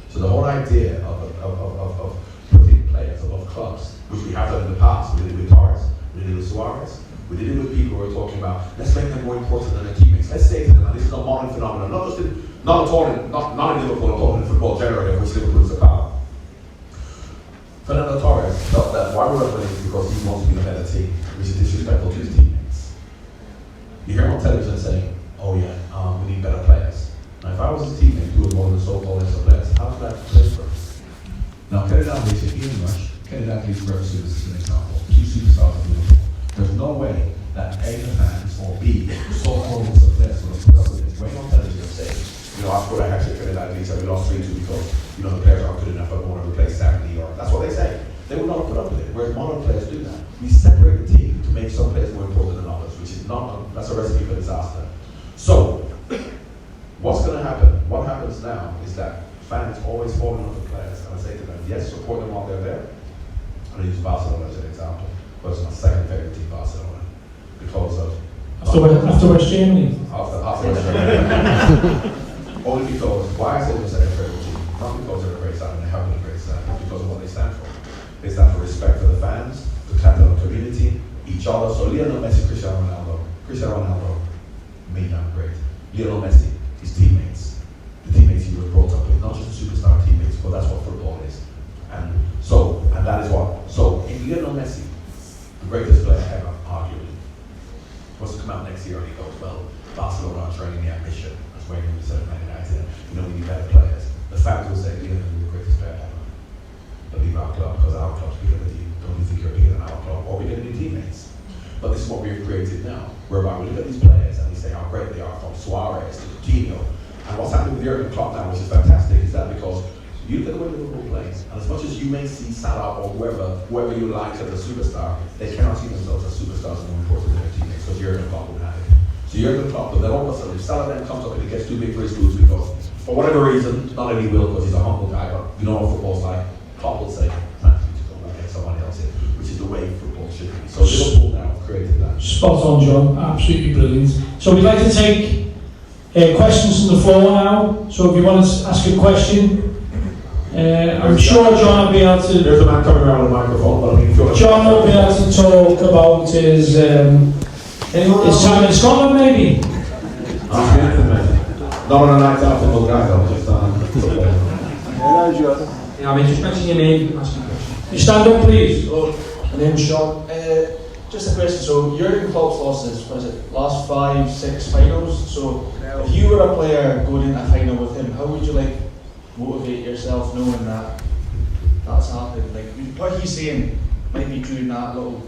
So the whole idea of putting players above clubs, which we have done in the past, we did it with Torres, we did it with Suarez, we did it with people who are talking about, let's make them more important than their teammates. Let's say to them, and this is a modern phenomenon, not just in, not in Liverpool, at all, in football generally, of which Liverpool is a part. Fernando Torres felt that why we're winning is because he wants to be the better team, which is disrespectful to his teammates. You hear him on television saying, oh yeah, we need better players. Now if I was his teammate who was one of the so-called extra players, how could I play for him? Now Kenny Dalglish, if Ian Rush, Kenny Dalglish versus this is an example, 2 superstars of Liverpool. There's no way that A, the fans, or B, the so-called extra players will put up with this. Going on television and saying, you know, after I had to Kenny Dalglish, we lost 3-2 because, you know, the players aren't good enough, I want to replace Stanley, or that's what they say. They would not put up with it, whereas modern players do that. We separate the team to make some players more important than others, which is not, that's a recipe for disaster. So, what's going to happen? What happens now is that fans always fall in love with players, and I say to them, yes, support them while they're there. I use Barcelona as an example, but it's my second favorite team, Barcelona, because of after West Germany. After West Germany. Only because why I say they're my second favorite team, not because they're a great side and they have been a great side, but because of what they stand for. They stand for respect for the fans, the Catalan community, each other. So Lionel Messi, Cristiano Ronaldo, me, I'm great. Lionel Messi, his teammates, the teammates he was brought up with, not just the superstar teammates, but that's what football is. And that is what. So if Lionel Messi, the greatest player ever, arguably, was to come out next year and he goes, well, Barcelona are training the ambition, as Wayne said at Man United, you know, we need better players. The fans will say, Lionel, you're the greatest player ever. But leave our club, because our club's bigger than you. Don't you think you're bigger than our club? Or we're going to be teammates. But this is what we've created now, whereby we look at these players and we say how great they are, from Suarez to Coutinho. And what's happening with Jurgen Klopp now, which is fantastic, is that because you look at the way Liverpool plays, and as much as you may see Salah or whoever you like as a superstar, they cannot see themselves as superstars and more important than their teammates, because Jurgen Klopp would have it. So Jurgen Klopp, but then all of a sudden, if Salah then comes up and he gets too big for his boots, because for whatever reason, not that he will, because he's a humble guy, but you know what football's like, Klopp will say, man, you just go and get someone else in, which is the way football should be. So Liverpool now created that. Spot on, John. Absolutely brilliant. So we'd like to take questions from the floor now. So if you want to ask a question, I'm sure John will be able to. There's a man coming around with a microphone, but I mean, John will be able to talk about his time in Scotland, maybe. Ask me anything, mate. Not on a night out football guy, though. Just yeah, I mean, just mention your name. Ask you a question. You stand up, please. Hello, my name's Sean. Just a question. So Jurgen Klopp's lost his, last 5-6 finals. So if you were a player going into a final with him, how would you motivate yourself knowing that that's happened? What he's saying might be true in that little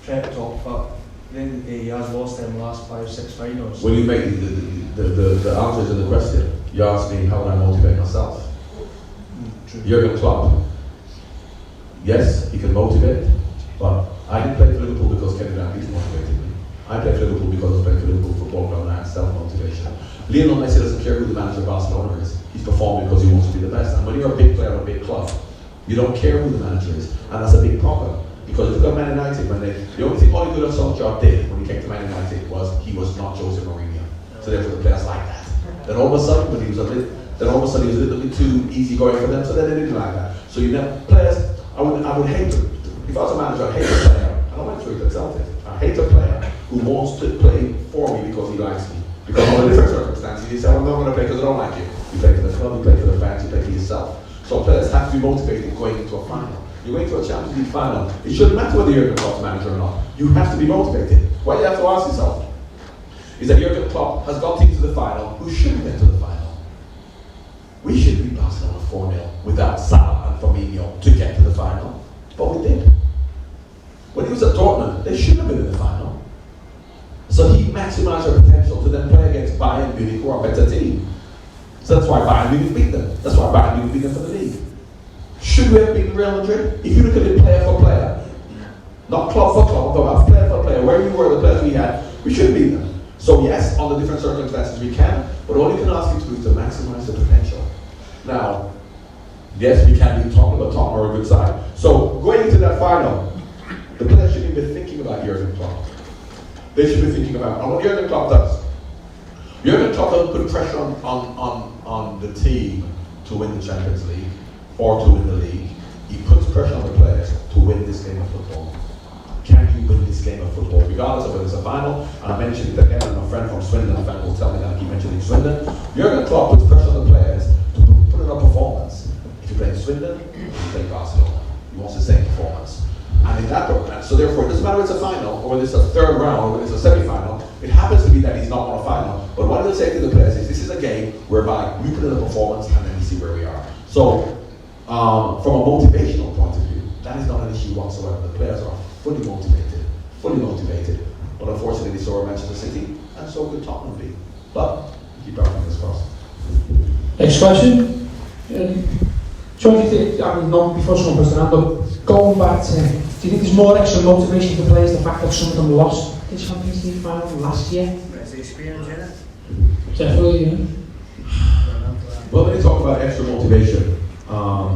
prep talk, but the end of the day, he has lost them last 5-6 finals. When you make the answer to the question, you ask me how would I motivate myself. True. Jurgen Klopp, yes, he can motivate, but I didn't play for Liverpool because Kenny Dalglish motivated me. I played for Liverpool because I was playing for Liverpool football ground and I had self-motivation. Lionel Messi doesn't care who the manager of Barcelona is. He's performing because he wants to be the best. And when you're a big player at a big club, you don't care who the manager is, and that's a big problem. Because if you look at Man United, the only thing Ole Gunnar Solskjaer did when he came to Man United was he was not Jose Mourinho. So therefore the players like that. Then all of a sudden, he was a little bit too easygoing for them, so then they didn't like that. So you know, players, I would hate to, if I was a manager, I'd hate a player. I don't want to throw it at Celtic. I hate a player who wants to play for me because he likes me. Because under different circumstances, you say, I'm not going to play because I don't like you. You play for the club, you play for the fans, you play for yourself. So players have to be motivated going into a final. You're going to a Champions League final. It shouldn't matter whether Jurgen Klopp's manager or not. You have to be motivated. What you have to ask yourself is that Jurgen Klopp has got teams to the final who shouldn't get to the final. We should beat Barcelona 4-0 without Salah and Firmino to get to the final. But we did. When he was at Dortmund, they shouldn't have been in the final. So he maximised their potential to then play against Bayern Munich, who are a better team. So that's why Bayern Munich beat them. That's why Bayern Munich beat them for the league. Should we have beaten Real Madrid? If you look at it player for player, not club for club, but player for player, where you were, the players we had, we should beat them. So yes, under different circumstances we can, but all you can ask you to do is to maximise the potential. Now, yes, we can be talking about Tottenham or a good side. So going into that final, the players shouldn't be thinking about Jurgen Klopp. They should be thinking about, and what Jurgen Klopp does, Jurgen Klopp doesn't put pressure on the team to win the Champions League or to win the league. He puts pressure on the players to win this game of football. Can you win this game of football, regardless of whether it's a final? And I mentioned it again, and my friend from Swindon, a friend will tell me that I keep mentioning Swindon. Jurgen Klopp puts pressure on the players to put in a performance. If you play in Swindon, you play Barcelona. He wants the same performance. And in that program, so therefore, it doesn't matter if it's a final, or whether it's a third round, or whether it's a semi-final. It happens to be that he's not on a final. But what he'll say to the players is, this is a game whereby we put in a performance and then we see where we are. So, from a motivational point of view, that is not an issue whatsoever. The players are fully motivated. But unfortunately, so are Manchester City, and so could Tottenham be. But keep our fingers crossed. Next question. John, do you think, I mean, not before someone puts their hand up, going back to, do you think there's more extra motivation for players, the fact that some of them lost the Champions League final last year? It's the experience, isn't it? Definitely, yeah. Well, when you talk about extra motivation,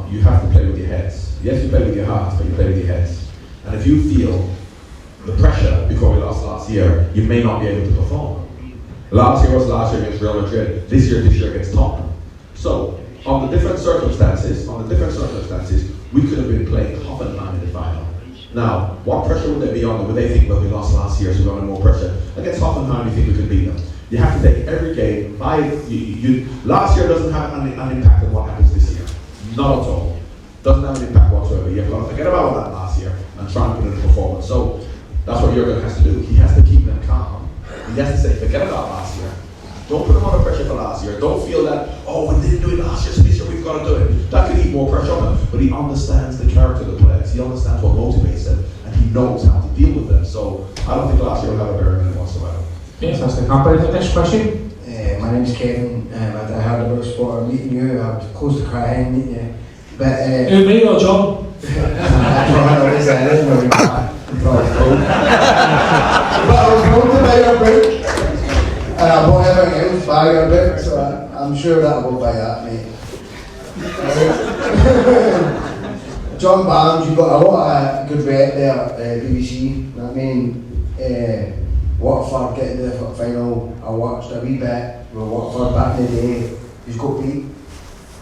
you have to play with your heads. Yes, you play with your hearts, but you play with your heads. And if you feel the pressure because we lost last year, you may not be able to perform. Last year was last year against Real Madrid. This year against Tottenham. So, on the different circumstances, we could have been playing Hoffenheim in the final. Now, what pressure would they be on them? Would they think, well, we lost last year, so we're under more pressure? Against Hoffenheim, you think we could beat them. You have to take every game. Last year doesn't have an impact on what happens this year. Not at all. Doesn't have an impact whatsoever. You've got to forget about that last year and try and put in a performance. So that's what Jurgen has to do. He has to keep them calm. He has to say, forget about last year. Don't put them under pressure for last year. Don't feel that, oh, we didn't do it last year, so this year we've got to do it. That could heap more pressure on them. But he understands the character of the players. He understands what motivates them, and he knows how to deal with them. So I don't think last year will have a bearing on it whatsoever. Fantastic. Next question. My name's Kevin. I heard about sport. Meeting you, I was close to crying meeting you. But Who, me or John? But I was going to buy your book, and I bought everything else by your book, so I'm sure that I will buy that, mate. John Barnes, you've got a lot of good rep there, BBC. I mean, Watford getting to the final. I watched a wee bit with Watford back in the day. He's got beat.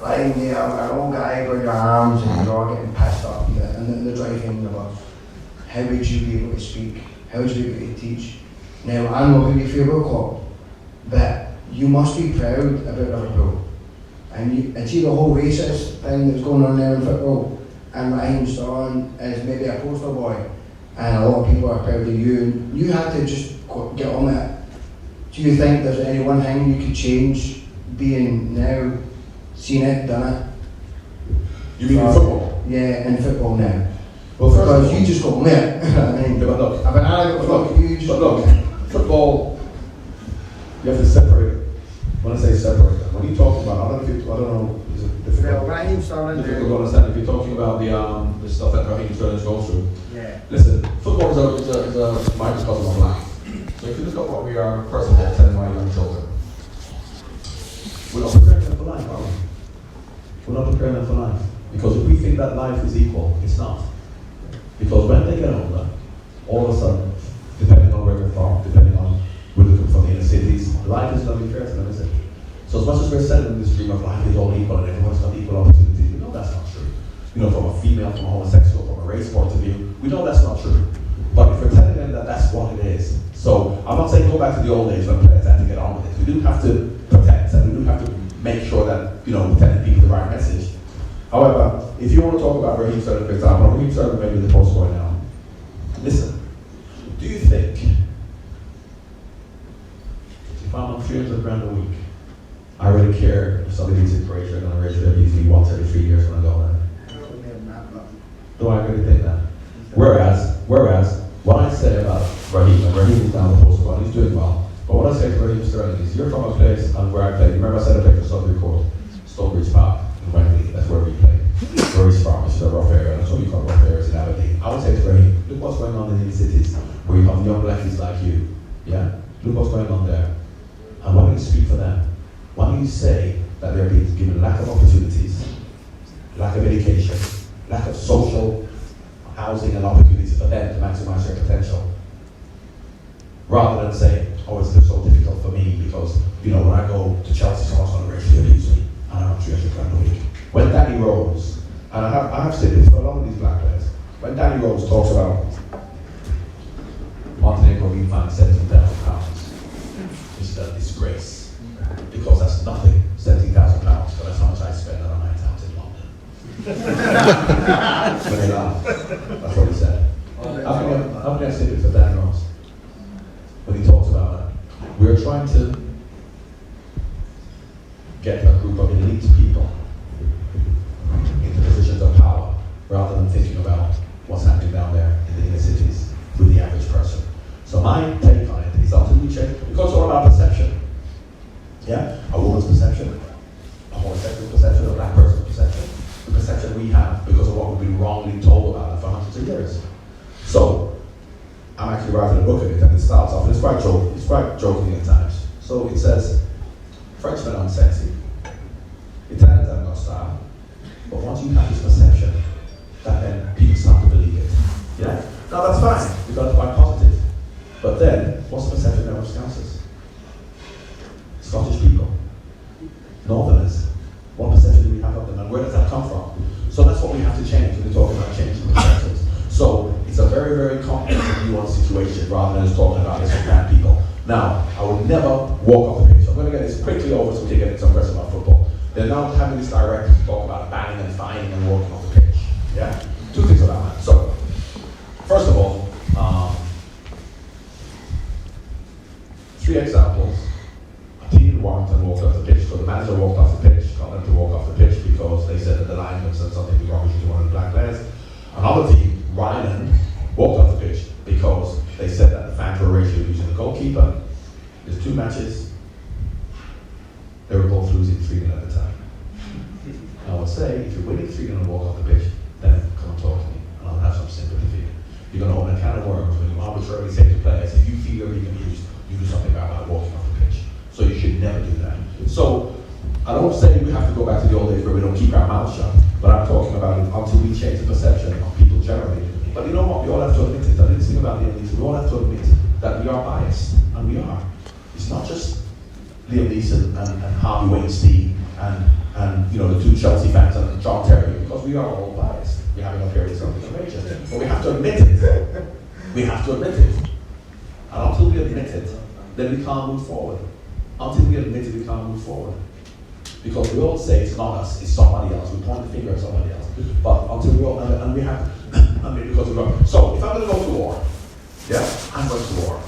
Lying there, an old guy with your arms and you're all getting pissed up, and the driving the bus. How would you be able to speak? How would you be able to teach? Now, I know who your favourite club, but you must be proud about Liverpool. And see the whole racist thing that's going on there in football, and Raheem Sterling is maybe a poster boy, and a lot of people are proud of you, and you had to just get on with it. Do you think there's any one thing you could change, being now seen it, done it? You mean in football? Yeah, in football now. Well, first of Because all, you just got met. I mean, yeah, but look, I've been arrogant, but fuck you just but got look, met. football, you have to separate it. When I say separate it, when you're talking about, I don't know, is it difficult? Raheem Sterling, Difficult to understand if you're talking about the stuff that Raheem Sterling goes through. yeah. Listen, football is a microcosm of life. So if you look at what we are, first of all, telling our young children, we're not preparing them for life, are we? We're not preparing them for life. Because if we think that life is equal, it's not. Because when they get older, all of a sudden, depending on where they're from, depending on where they're from the inner cities, life is going to be fair to them, is it? So as much as we're selling this dream of life is all equal and everyone's got equal opportunities, we know that's not true. You know, from a female, from a homosexual, from a race point of view, we know that's not true. But if we're telling them that that's what it is, so I'm not saying go back to the old days when players had to get on with it. We do have to protect and we do have to make sure that, you know, we're telling people the right message. However, if you want to talk about Raheem Sterling, for example, Raheem Sterling maybe the post boy now. Listen, do you think if I'm on 300 grand a week, I really care if somebody needs it great, they're going to raise their easily once every 3 years when I go there? Do I really think that? Whereas, what I say about Raheem, and Raheem is down the post boy, he's doing well. But what I say to Raheem Sterling is, you're from a place where I played. Remember I said I played for Sudbury Court, Stonebridge Park in Wembley. That's where we played. Where he's from, which is a rough area. That's what we call rough areas in Aberdeen. I would say to Raheem, look what's going on in these cities where you have young blackies like you. Yeah? Look what's going on there. And why don't you speak for them? Why don't you say that they're being given lack of opportunities, lack of education, lack of social housing and opportunities for them to maximize their potential? Rather than saying, oh, it's just so difficult for me because, you know, when I go to Chelsea, someone's going to racially abuse me and I'm 300 grand a week. When Danny Rose, and I have said this for a lot of these black players, when Danny Rose talks about Montenegro being fined £17,000, which is a disgrace, because that's nothing, £17,000, but that's how much I spend on a night out in London. When they laugh, that's what he said. How can I say this for Danny Rose? When he talks about that, we're trying to get a group of elite people into positions of power rather than thinking about what's happening down there in the inner cities with the average person. So my take on it is until we change, because it's all about perception. Yeah? A woman's perception, a homosexual perception, a black person's perception, the perception we have because of what we've been wrongly told about it for hundreds of years. So I'm actually writing a book of it and it starts off, and it's quite joking at times. So it says, Frenchmen aren't sexy, Italians have no style, but once you have this perception, that then people start to believe it. Yeah? Now that's fine, we've got to be quite positive. But then, what's the perception of Scousers? Scottish people, Northerners, what perception do we have of them and where does that come from? So that's what we have to change when we're talking about changing perceptions. So it's a very, very complex and nuanced situation rather than just talking about this with bad people. Now, I would never walk off the pitch. I'm going to get this quickly over so we can get into some questions about football. They're now having this directive to talk about banning and fining and walking off the pitch. Yeah? Two things about that. So, first of all, 3 examples. A team in Warrington walked off the pitch, so the manager walked off the pitch, got them to walk off the pitch because they said that the linesman said something wrong with one of the black players. Another team, Ryland, walked off the pitch because they said that the fans were racially abusing the goalkeeper. There's 2 matches. They were both losing 3-0 at the time. I would say, if you're winning 3-0 and walk off the pitch, then come and talk to me, and I'll have some sympathy for you. You're going to open a can of worms when you arbitrarily say to players, if you feel you're being abused, you do something about walking off the pitch. So you should never do that. So, I don't say we have to go back to the old days where we don't keep our mouths shut, but I'm talking about it until we change the perception of people generally. But you know what? We all have to admit it. I didn't think about the elites. We all have to admit that we are biased, and we are. It's not just Liam Neeson and Harvey Weinstein and you know the 2 Chelsea fans and John Terry, because we are all biased. We have enough here with something outrageous. But we have to admit it. We have to admit it. And until we admit it, then we can't move forward. Until we admit it, we can't move forward. Because we all say it's not us, it's somebody else. We point the finger at somebody else. But until we all, and we have, I mean, because we're, so if I'm going to go to war, yeah, I'm going to war.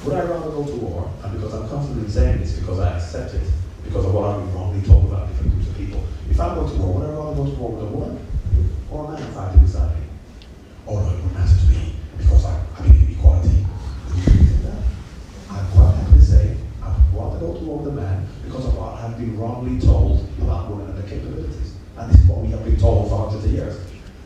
Would I rather go to war? And because I'm comfortable in saying this, because I accept it, because of what I've been wrongly told about different groups of people. If I'm going to war, would I rather go to war with a woman or a man fighting beside me? been told about women and their capabilities. And this is what we have been told for hundreds of years.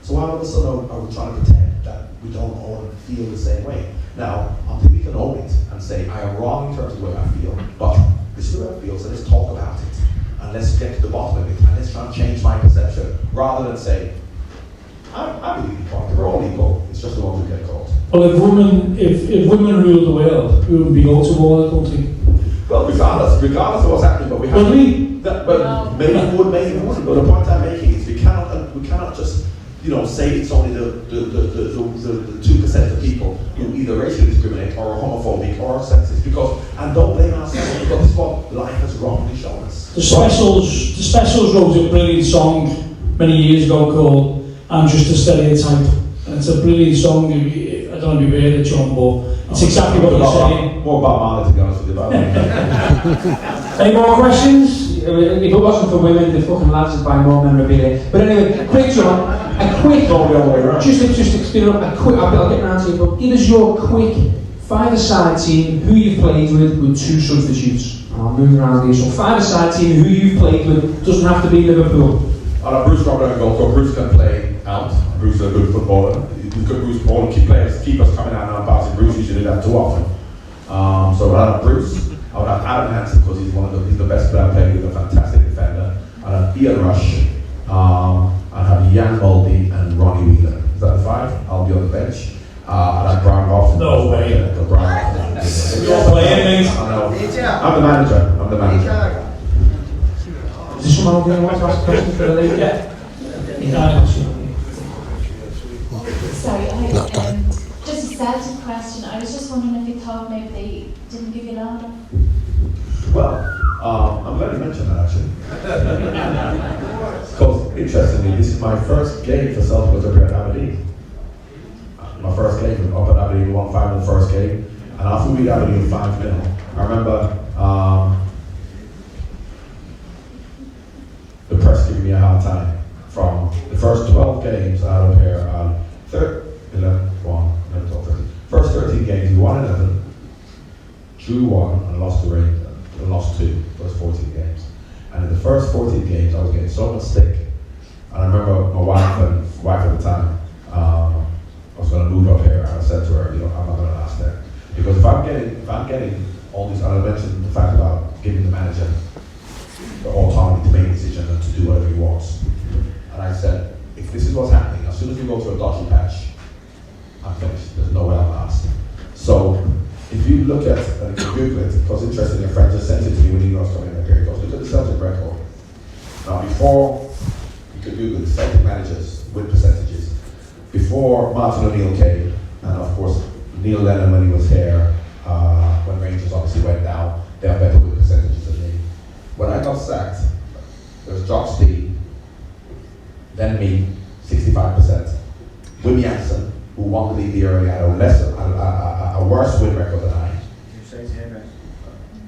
So all of a sudden are we trying to pretend that we don't all feel the same way? Now, until we can own it and say, I am wrong in terms of the way I feel, but this is the way I feel, so let's talk about it. And let's get to the bottom of it, and let's try and change my perception, rather than say, I believe in equality, we're all equal, it's just the ones who get caught. Well, if women ruled the world, we wouldn't be go to war, I don't think. Well, regardless of what's happening, but we have maybe we would, maybe we wouldn't. But the point I'm making is we cannot just say it's only the 2% of people who either racially discriminate or are homophobic or sexist, and don't blame ourselves, because this is what life has wrongly shown us. The Specials wrote a brilliant song many years ago called "I'm Just a Stereotype," and it's a brilliant song. I don't know if you've heard it, John, but it's exactly what you're saying. More about Marley, to be honest with you. Any more questions? If it wasn't for women, the fucking lads would buy more memorabilia. But anyway, quick, John, a quick, just explain a quick, I'll get around to you, but give us your quick five-a-side team who you've played with two substitutes. I'll move around here. So five-a-side team who you've played with, doesn't have to be Liverpool. Bruce Robert and goal, Bruce can play out. Bruce is a good footballer. You could Bruce ball and keep us coming out and passing. Bruce used to do that too often. So I'd have Bruce. I would have Adam Hansen, because he's the best player I've played with, a fantastic defender. I'd have Ian Rush. I'd have Jan Muldy and Ronnie Wheeler. Is that the five? I'll be on the bench. I'd have Brian Robson. No way. You're playing, mate. I'm the manager. Is this someone who wants to ask a question for the league? Sorry, just a Celtic question. I was just wondering if you thought maybe they didn't give you long enough. Well, I'm glad you mentioned that, actually. Because, interestingly, this is my first game for Celtic was up here at Aberdeen. My first game up at Aberdeen, we won 5 in the first game. And after we beat Aberdeen 5-0, I remember the press giving me a hard time. From the first 12 games out of here, 11, 12, 13. First 13 games, we won 11, drew 1, and lost 2. First 14 games. And in the first 14 games, I was getting so much stick. And I remember my wife at the time, I was going to move up here, and I said to her, I'm not going to last there. Because if I'm getting all these, and I mentioned the fact about giving the manager the autonomy to make a decision and to do whatever he wants. And I said, if this is what's happening, as soon as we go through a dodgy patch, I'm finished. There's no way I'll last. So, if you look at, and if you Google it, because interestingly, a friend just sent it to me when he was coming in that period, look at the Celtic record. Now, before you could Google the Celtic managers with percentages, before Martin O'Neill came, and of course, Neil Lennon when he was here, when Rangers obviously went down, they have better with percentages than me. When I got sacked, there was Jock Stein, then me, 65%. Wim Jansen, who won the league the year earlier, had a worse win record than I.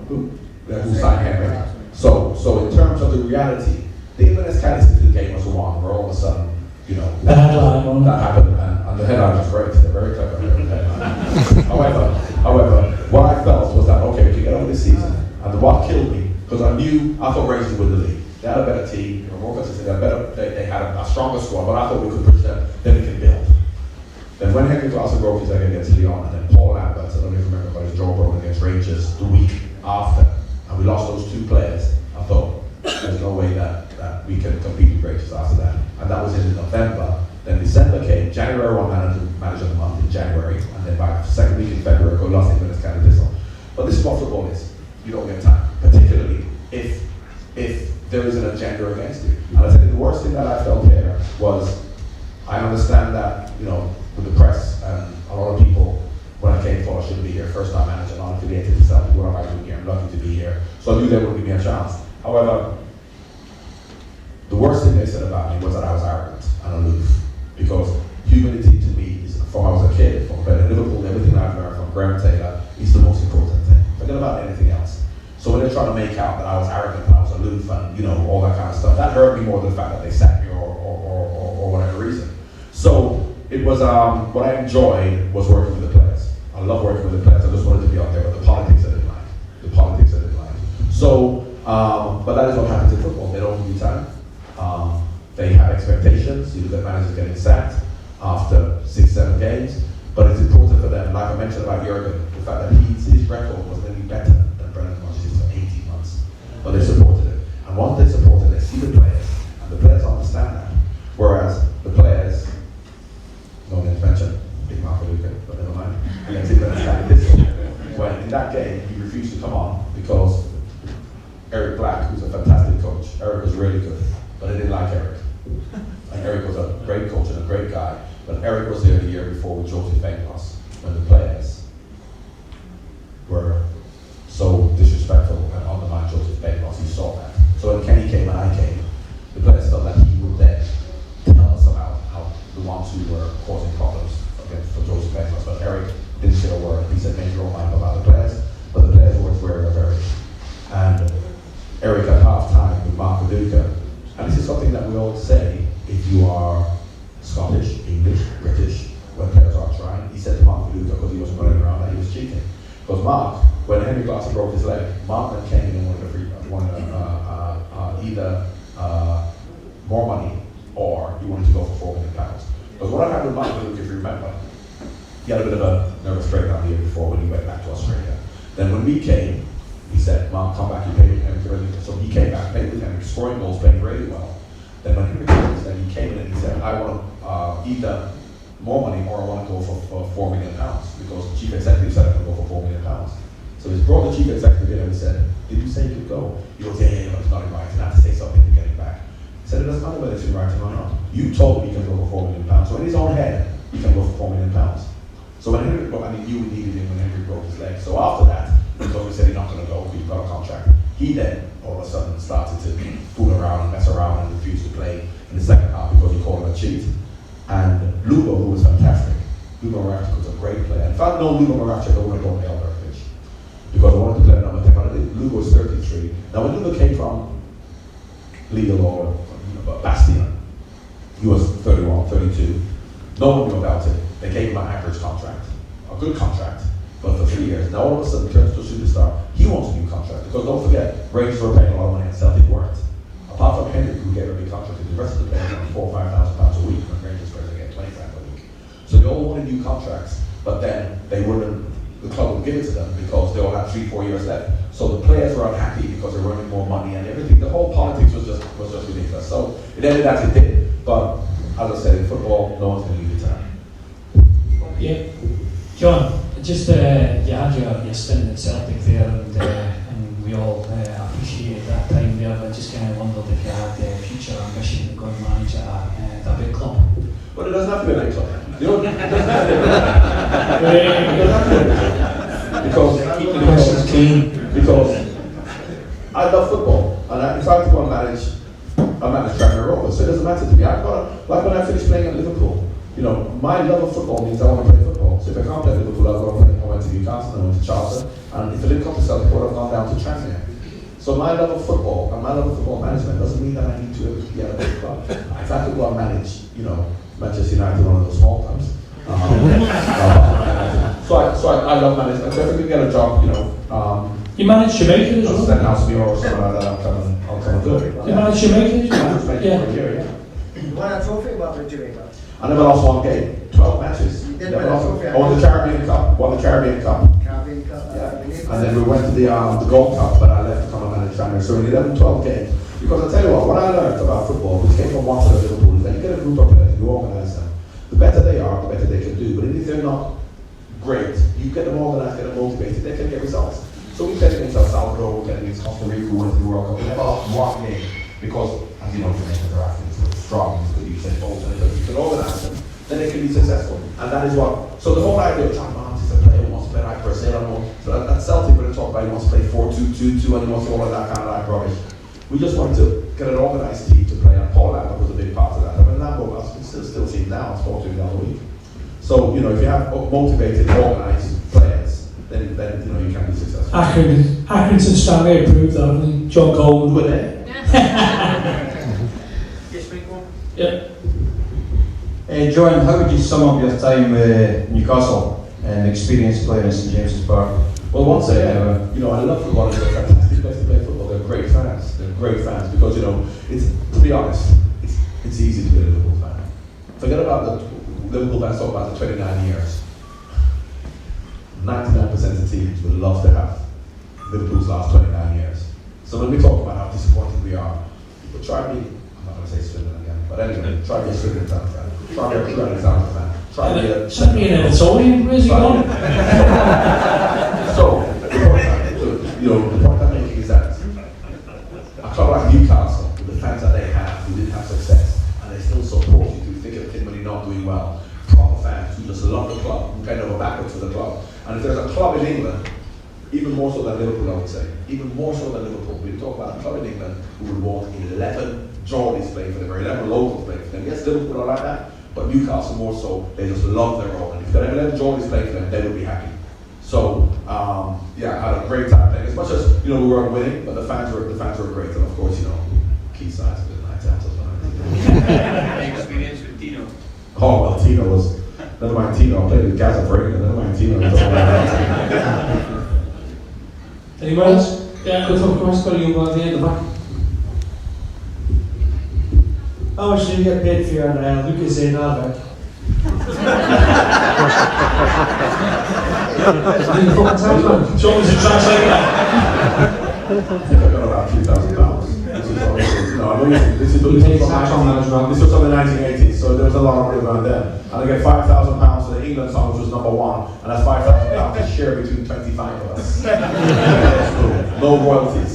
Who signed Henrik. So in terms of the reality, the Inverness County Institute game was won, where all of a sudden, that happened, and the headline was great. They're very clever. However, what I felt was that okay, we can get over this season, and what killed me, because I thought Rangers would win the league. They had a better team, they were more consistent, they had a stronger squad, but I thought we could push them, then we can build. Then when Henrik Larsson broke his leg against Lyon, and then Paul Lambert, I don't even remember, but his jaw broke against Rangers the week after, and we lost those 2 players, I thought, there's no way that we can compete with Rangers after that. And that was in November. Then December came, January won manager of the month in January, and then by the second week in February, we lost Inverness County this one. But this is what football is. You don't get time, particularly if there is an agenda against you. And I think the worst thing that I felt here was, I understand that, with the press and a lot of people, when I came for, I shouldn't be here, first time manager, not affiliated to Celtic, what am I doing here? I'm lucky to be here. So I knew they wouldn't give me a chance. However, the worst thing they said about me was that I was arrogant and aloof. Because humility to me is, from I was a kid, from playing in Liverpool, everything I've learned from Graham Taylor is the most important thing. Forget about anything else. So when they're trying to make out that I was arrogant and I was aloof and all that kind of stuff, that hurt me more than the fact that they sacked me or whatever reason. So it was what I enjoyed was working with the players. I love working with the players. I just wanted to be out there, but the politics I didn't like. So But that is what happens in football. They don't give you time. They have expectations. You look at managers getting sacked after 6-7 games. But it's important for them, like I mentioned about Jurgen, the fact that his record was going to be better than Brendan Rodgers for 18 months. But they supported it. And once they support it, they see the players. And the players understand that. Whereas the players, no one mentioned Big Mark Luca, but never mind. We can see that this when in that game he refused to come on because Eric Black, who's a fantastic coach, Eric was really good, but they didn't like Eric. And Eric was a great coach and a great guy, but Eric was there the year before with Joseph Bengals when the players were so disrespectful and undermined Joseph Bengals. He saw that. So when Kenny came and I came, the players felt that he would then tell us about how the ones who were causing problems for Joseph Bengals. But Eric didn't say a word. He said, make your own mind about the players, but the players weren't aware of Eric. And Eric at half-time with Mark Viduka, and this is something that we always say, if you are Scottish, English, British, when players are trying, he said to Mark Viduka, because he wasn't running around, that he was cheating. Because Mark, when Henry Glasser broke his leg, Mark then came in and wanted either more money or he wanted to go for £4 million. But what I had with Mark Viduka, if you remember, he had a bit of a nervous breakdown the year before when he went back to Australia. Then when we came, he said, Mark, come back, you pay with Henry. So he came back, played with Henry, scoring goals, playing really well. Then when Henry came, he came in and he said, I want to either more money or I want to go for £4 million because the chief executive said I can go for £4 million. So he's brought the chief executive in and he said, did you say you could go? He goes, yeah, but it's not in writing. I have to say something to get it back. He said, it doesn't matter whether it's in writing or not. You told me you can go for £4 million. So in his own head, he can go for £4 million. So when Henry, you needed him when Henry broke his leg. So after that, because we said he's not going to go, he's got a contract. He then, all of a sudden, started to fool around and mess around and refused to play in the second half because he called him a cheat. And Lugo, who was fantastic, Lugo Moravcik was a great player. If I'd known Lugo Moravcik, I would have gone Albert pitch because I wanted to play number 10. But Lugo was 33. Now, when Lugo came from Lille or Bastion, he was 31, 32. No one knew about it. They gave him an average contract, a good contract, but for 3 years. Now all of a sudden, he turns to a superstar. He wants a new contract because don't forget, Rangers were paying a lot of money and Celtic weren't. Apart from Henry, who gave a big contract, the rest of the players got £4,000 or £5,000 a week when Rangers players get £20,000 a week. So they all wanted new contracts, but then they wouldn't. The club would give it to them because they all had 3-4 years left. So the players were unhappy because they were earning more money and everything. The whole politics was just ridiculous. So it ended as it did. But as I said, in football, no one's going to leave it to them. Yeah, John. Just you had your stint at Celtic there, and we all appreciate that time there. But just kind of wondered if you had future ambition to go and manage at a big club. But it doesn't have to be a big club. You know, because I love football, and if I have to go and manage, I manage Premier Rovers, so it doesn't matter to me. Like when I finished playing at Liverpool, you know, my love of football means I want to play football. So if I can't play Liverpool, I'll go and play. I went to Newcastle, I went to Charlton, and if I didn't come to Celtic, I've gone down to Tranmere. So my love of football and my love of football management doesn't mean that I need to be at a big club. If I could go and manage, you know, Manchester United, one of those small clubs. So I love management. So if I could get a job, you know. You manage Jamaica as well? Stenhouse me or something like that, I'll come and do it. You manage Jamaica as well? Yeah. You won a trophy about the Jamaica? I never lost one game, 12 matches. You did win a trophy? I won the Caribbean Cup, Caribbean Cup. Yeah. And then we went to the Gold Cup, but I left to come and manage Tranmere. So in 11, 12 games. Because I tell you what I learned about football, which came from Watford and Liverpool, is that you get a group of players, you organise them. The better they are, the better they can do. But if they're not great, you get them organised, get them motivated, they can get results. So we played against El Salvador, we played against Costa Rica, we went to the World Cup. We never lost one game because, as you know, Jamaicans are athletes, they're strong, you use their bolts, and if you can organise them, then they can be successful. And that is what. So the whole idea of John Barnes is a player who wants to play like Brazil. So at Celtic, we're going to talk about he wants to play 4-2-2-2 and he wants to all of that kind of like rubbish. We just wanted to get an organised team to play, and Paul Lambert was a big part of that. I mean, Lambert was still seen now, I spoke to him the other week. So, you know, if you have motivated, organised players, then you know, you can be successful. Accrington Stanley approved that, and John Coleman were there. Yeah. John, how would you sum up your time with Newcastle and experience playing in St James's Park? Well, once again, you know, I love football. It's a fantastic place to play football. They're great fans. great fans because, you know, it's, to be honest, it's easy to be a Liverpool fan. Forget about the Liverpool fans talk about the 29 years. 99% of teams would love to have Liverpool's last 29 years. So when we talk about how disappointed we are, but try me, I'm not going to say Swindon again, but anyway, try to be a Swindon Town fan. Try to be a Swindon Town fan. Try to be a... Send me an Evertonian, where's he gone? So, you know, the point I'm making is that a club like Newcastle, with the fans that they have, who didn't have success, and they still support you through thick and thin when you're not doing well, proper fans who just love the club, who kind of go backwards for the club. And if there's a club in England, even more so than Liverpool, I would say, even more so than Liverpool, we talk about a club in England who would want 11 Geordies playing for them, or 11 locals playing for them. Yes, Liverpool are like that, but Newcastle more so, they just love their own. And if there are 11 Geordies playing for them, they would be happy. So, yeah, I had a great time playing. As much as, you know, we weren't winning, but the fans were great. And of course, you know, key sides of the night out as well. Experience with Tino. Oh, well, Tino was, never mind Tino, I played with Gaza for England, never mind Tino. Anyone else? Yeah, Good talk, Chris. Got you at the end of the back. How much do you get paid for your Lucas in Albert? Show us a translator. I think I got about £2,000. This is from the 1980s, so there was a lot of money around then. And I get £5,000 for the England song, which was number 1, and that's £5,000 to share between 25 of us. No royalties.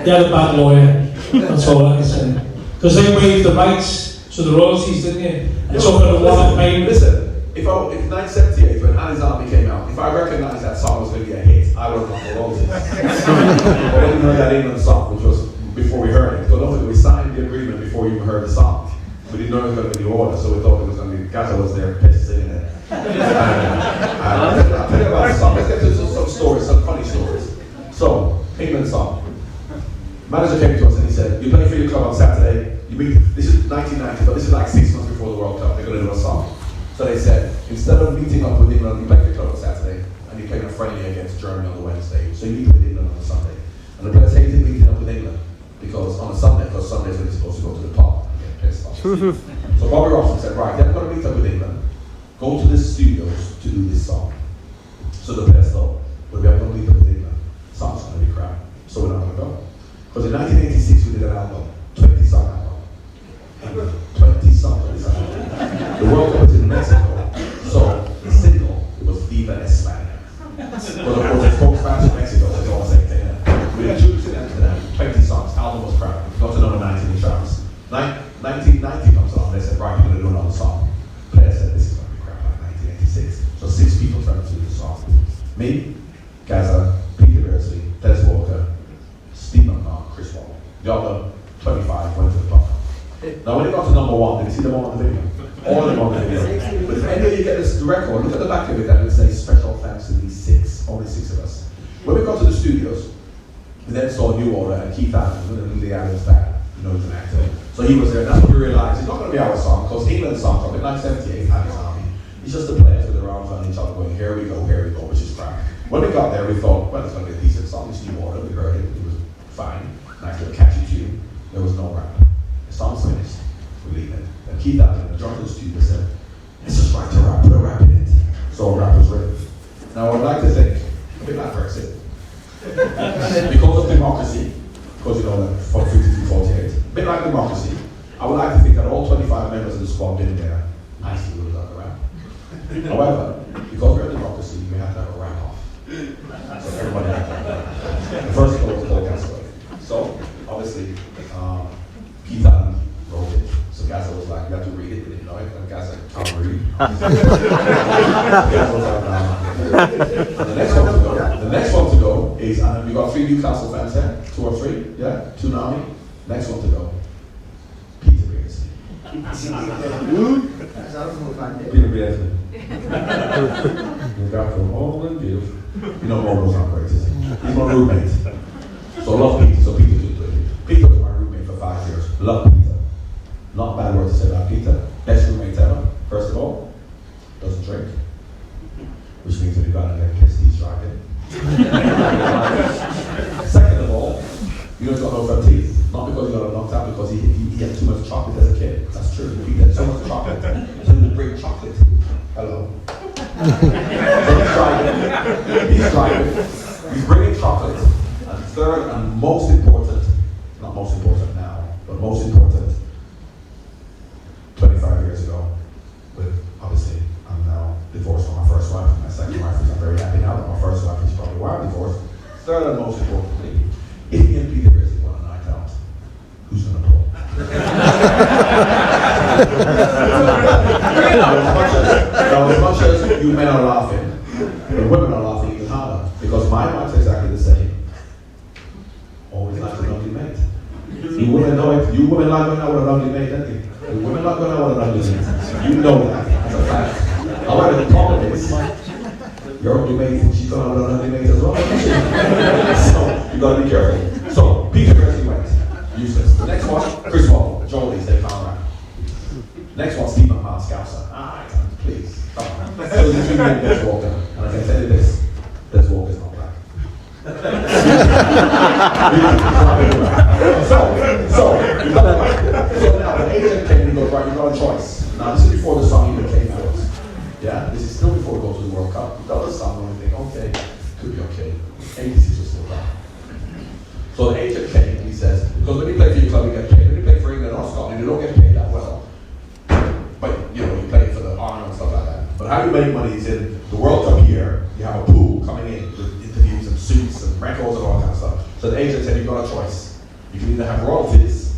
Get a bad lawyer. That's all I can say. Because they waived the rights, so the royalties, didn't you? And so for the one payment. Listen, if 1978, when Annie's Army came out, if I recognised that song was going to be a hit, I would have got the royalties. But when we heard that England song, which was before we heard it, because we signed the agreement before you even heard the song. We didn't know it was going to be the order, so we thought it was going to be, Gaza was there, pitch singing it. I'll tell you about the song. Let's get to some stories, some funny stories. So, England song. Manager came to us and he said, "You're playing for your club on Saturday. This is 1990, but this is like 6 months before the World Cup. They're going to do a song." So they said, instead of meeting up with England, you play for your club on Saturday, and you're playing a friendly against Germany on the Wednesday. So you meet with England on a Sunday. And the players hated meeting up with England because on a Sunday, because Sundays when you're supposed to go to the pub and get pissed off. So Bobby Robson said, "Right, they're going to meet up with England. Go to the studios to do this song." So the players thought, "Well, we're going to meet up with England. The song's going to be crap, so we're not going to go." Because in 1986 we did an album, 20-song album. 20-song album. The World Cup was in Mexico, so the single was Viva España. But of course, it spoke Spanish in Mexico, so it's all the same thing. We did 2 to Amsterdam, 20 songs, album was crap. Got to number 19 in charts. 1990 comes along, they said, "Right, we're going to do another song." Player said, "This is going to be crap, like 1986. So 6 people turned to do the song. Me, Gaza, Peter Beardsley, Des Walker, Steve McMahon, Chris Wall. The other 25 went to the pub. Now when it got to number 1, did you see them all on the video? All of them on the video. But if any of you get this record, look at the back of it and it say special thanks to these 6, only 6 of us. When we got to the studios, we then saw New Order and Keith Adams, and Lee Adams back, you know, he's an actor. So he was there, and that's when we realised it's not going to be our song, because England's song from 1978, Annie's Army. It's just the players with their arms on each other going, here we go, which is crap. When we got there, we thought, well, it's going to be a decent song, it's New Order, we heard it, it was fine, nice little catchy tune. There was no rap. The song's finished, we leave it. And Keith Adams, the drummer of the studio, said, "It's just right to rap, put a rap in it." So a rap was written. Now I would like to think, a bit like Brexit, because of democracy, because you know that 52-48, a bit like democracy, I would like to think that all 25 members of the squad in there nicely would have done the rap. However, because we're a democracy, we have to have a rap off. So everybody had to have a rap. The first goal was called Gasaway. So obviously, Keith Allen wrote it. So Gaza was like, "You have to read it," we didn't know it, and Gaza can't read. Gaza was like, "Nah." And the next one to go is, we got 3 Newcastle fans there, 2 or 3, yeah? 2 Nami. Next one to go, Peter Beardsley. Peter Beardsley. You got from all and give. You know Moro's not great, is he? He's my roommate. So I love Peter, so Peter did it. Peter was my roommate for 5 years. Love Peter. Not a bad word to say about Peter. Best roommate ever, first of all. Doesn't drink. Which means when you got in there, kiss, he's driving. Second of all, You know he's got no front teeth. Not because he got it knocked out, because he had too much chocolate as a kid. That's true. He had so much chocolate. So he would bring chocolate. Hello. He's driving. He's bringing chocolate. And third and most important, not most important now, but most important, 25 years ago, with obviously I'm now divorced from my first wife. My second wife is I'm very happy now that my first wife is probably why I'm divorced. Third and most importantly, if me and Peter Grizzly want a night out, who's going to pull? Now, as much as you men are laughing, the women are laughing even harder, because my wife's exactly the same. Always like an ugly mate. You women know it. You women like going out with an ugly mate, don't you? You women like going out with an ugly mate. You know that. That's a fact. However, the problem is, your ugly mate, she's going out with an ugly mate as well. So, you gotta be careful. So, Peter Grizzly went. Useless. The next one, Chris Wall, Jolie, they found out. Next one, Stephen Scouser. Please. Come on. So the two men Des Walker. And I can tell you this, Des Walker's not black. So now the agent came and he goes, right, you've got a choice. Now this is before the song even came out. Yeah, this is still before we go to the World Cup. You've got the song and we think, okay, could be okay. 86 was still back. So the agent came and he says, because when you play for your club you get paid. When you play for England or Scotland you don't get paid that well. But you know, you play for the honour and stuff like that. But how you make money is in the World Cup here, you have a pool coming in with interviews and suits and records and all that kind of stuff. So the agent said, you've got a choice. You can either have royalties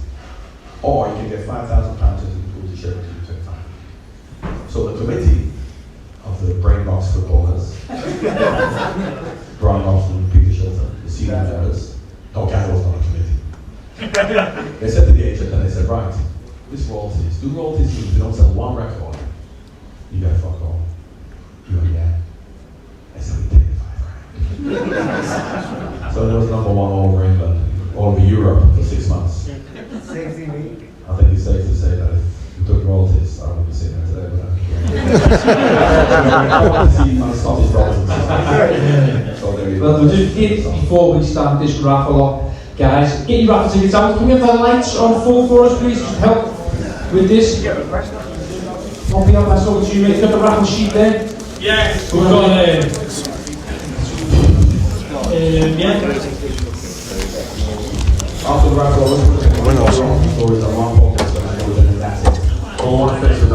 or you can get £5,000 to the pool to share with you 25. So the committee of the brain box footballers, Brian Robson and Peter Shilton, the senior members, okay, was not a committee. They said to the agent and they said, right, this royalties, do royalties mean if you don't sell one record, you gotta fuck off. You go, yeah. I said, we take the £5,000. So there was number one all over England, all over Europe for 6 months. I think it's safe to say that if you took royalties, I wouldn't be sitting there today, but I want to see my Scottish brothers and sisters. So there you go. Well, we just did before we start this raffle up, guys. Get your raffle tickets out. Can we have the lights on full for us, please? Just help with this. Won't be up, that's over to you, mate. Got the raffle sheet there? Yes. We've got yeah. After the raffle, we're going to go to the one podcast and that's it. I want to finish with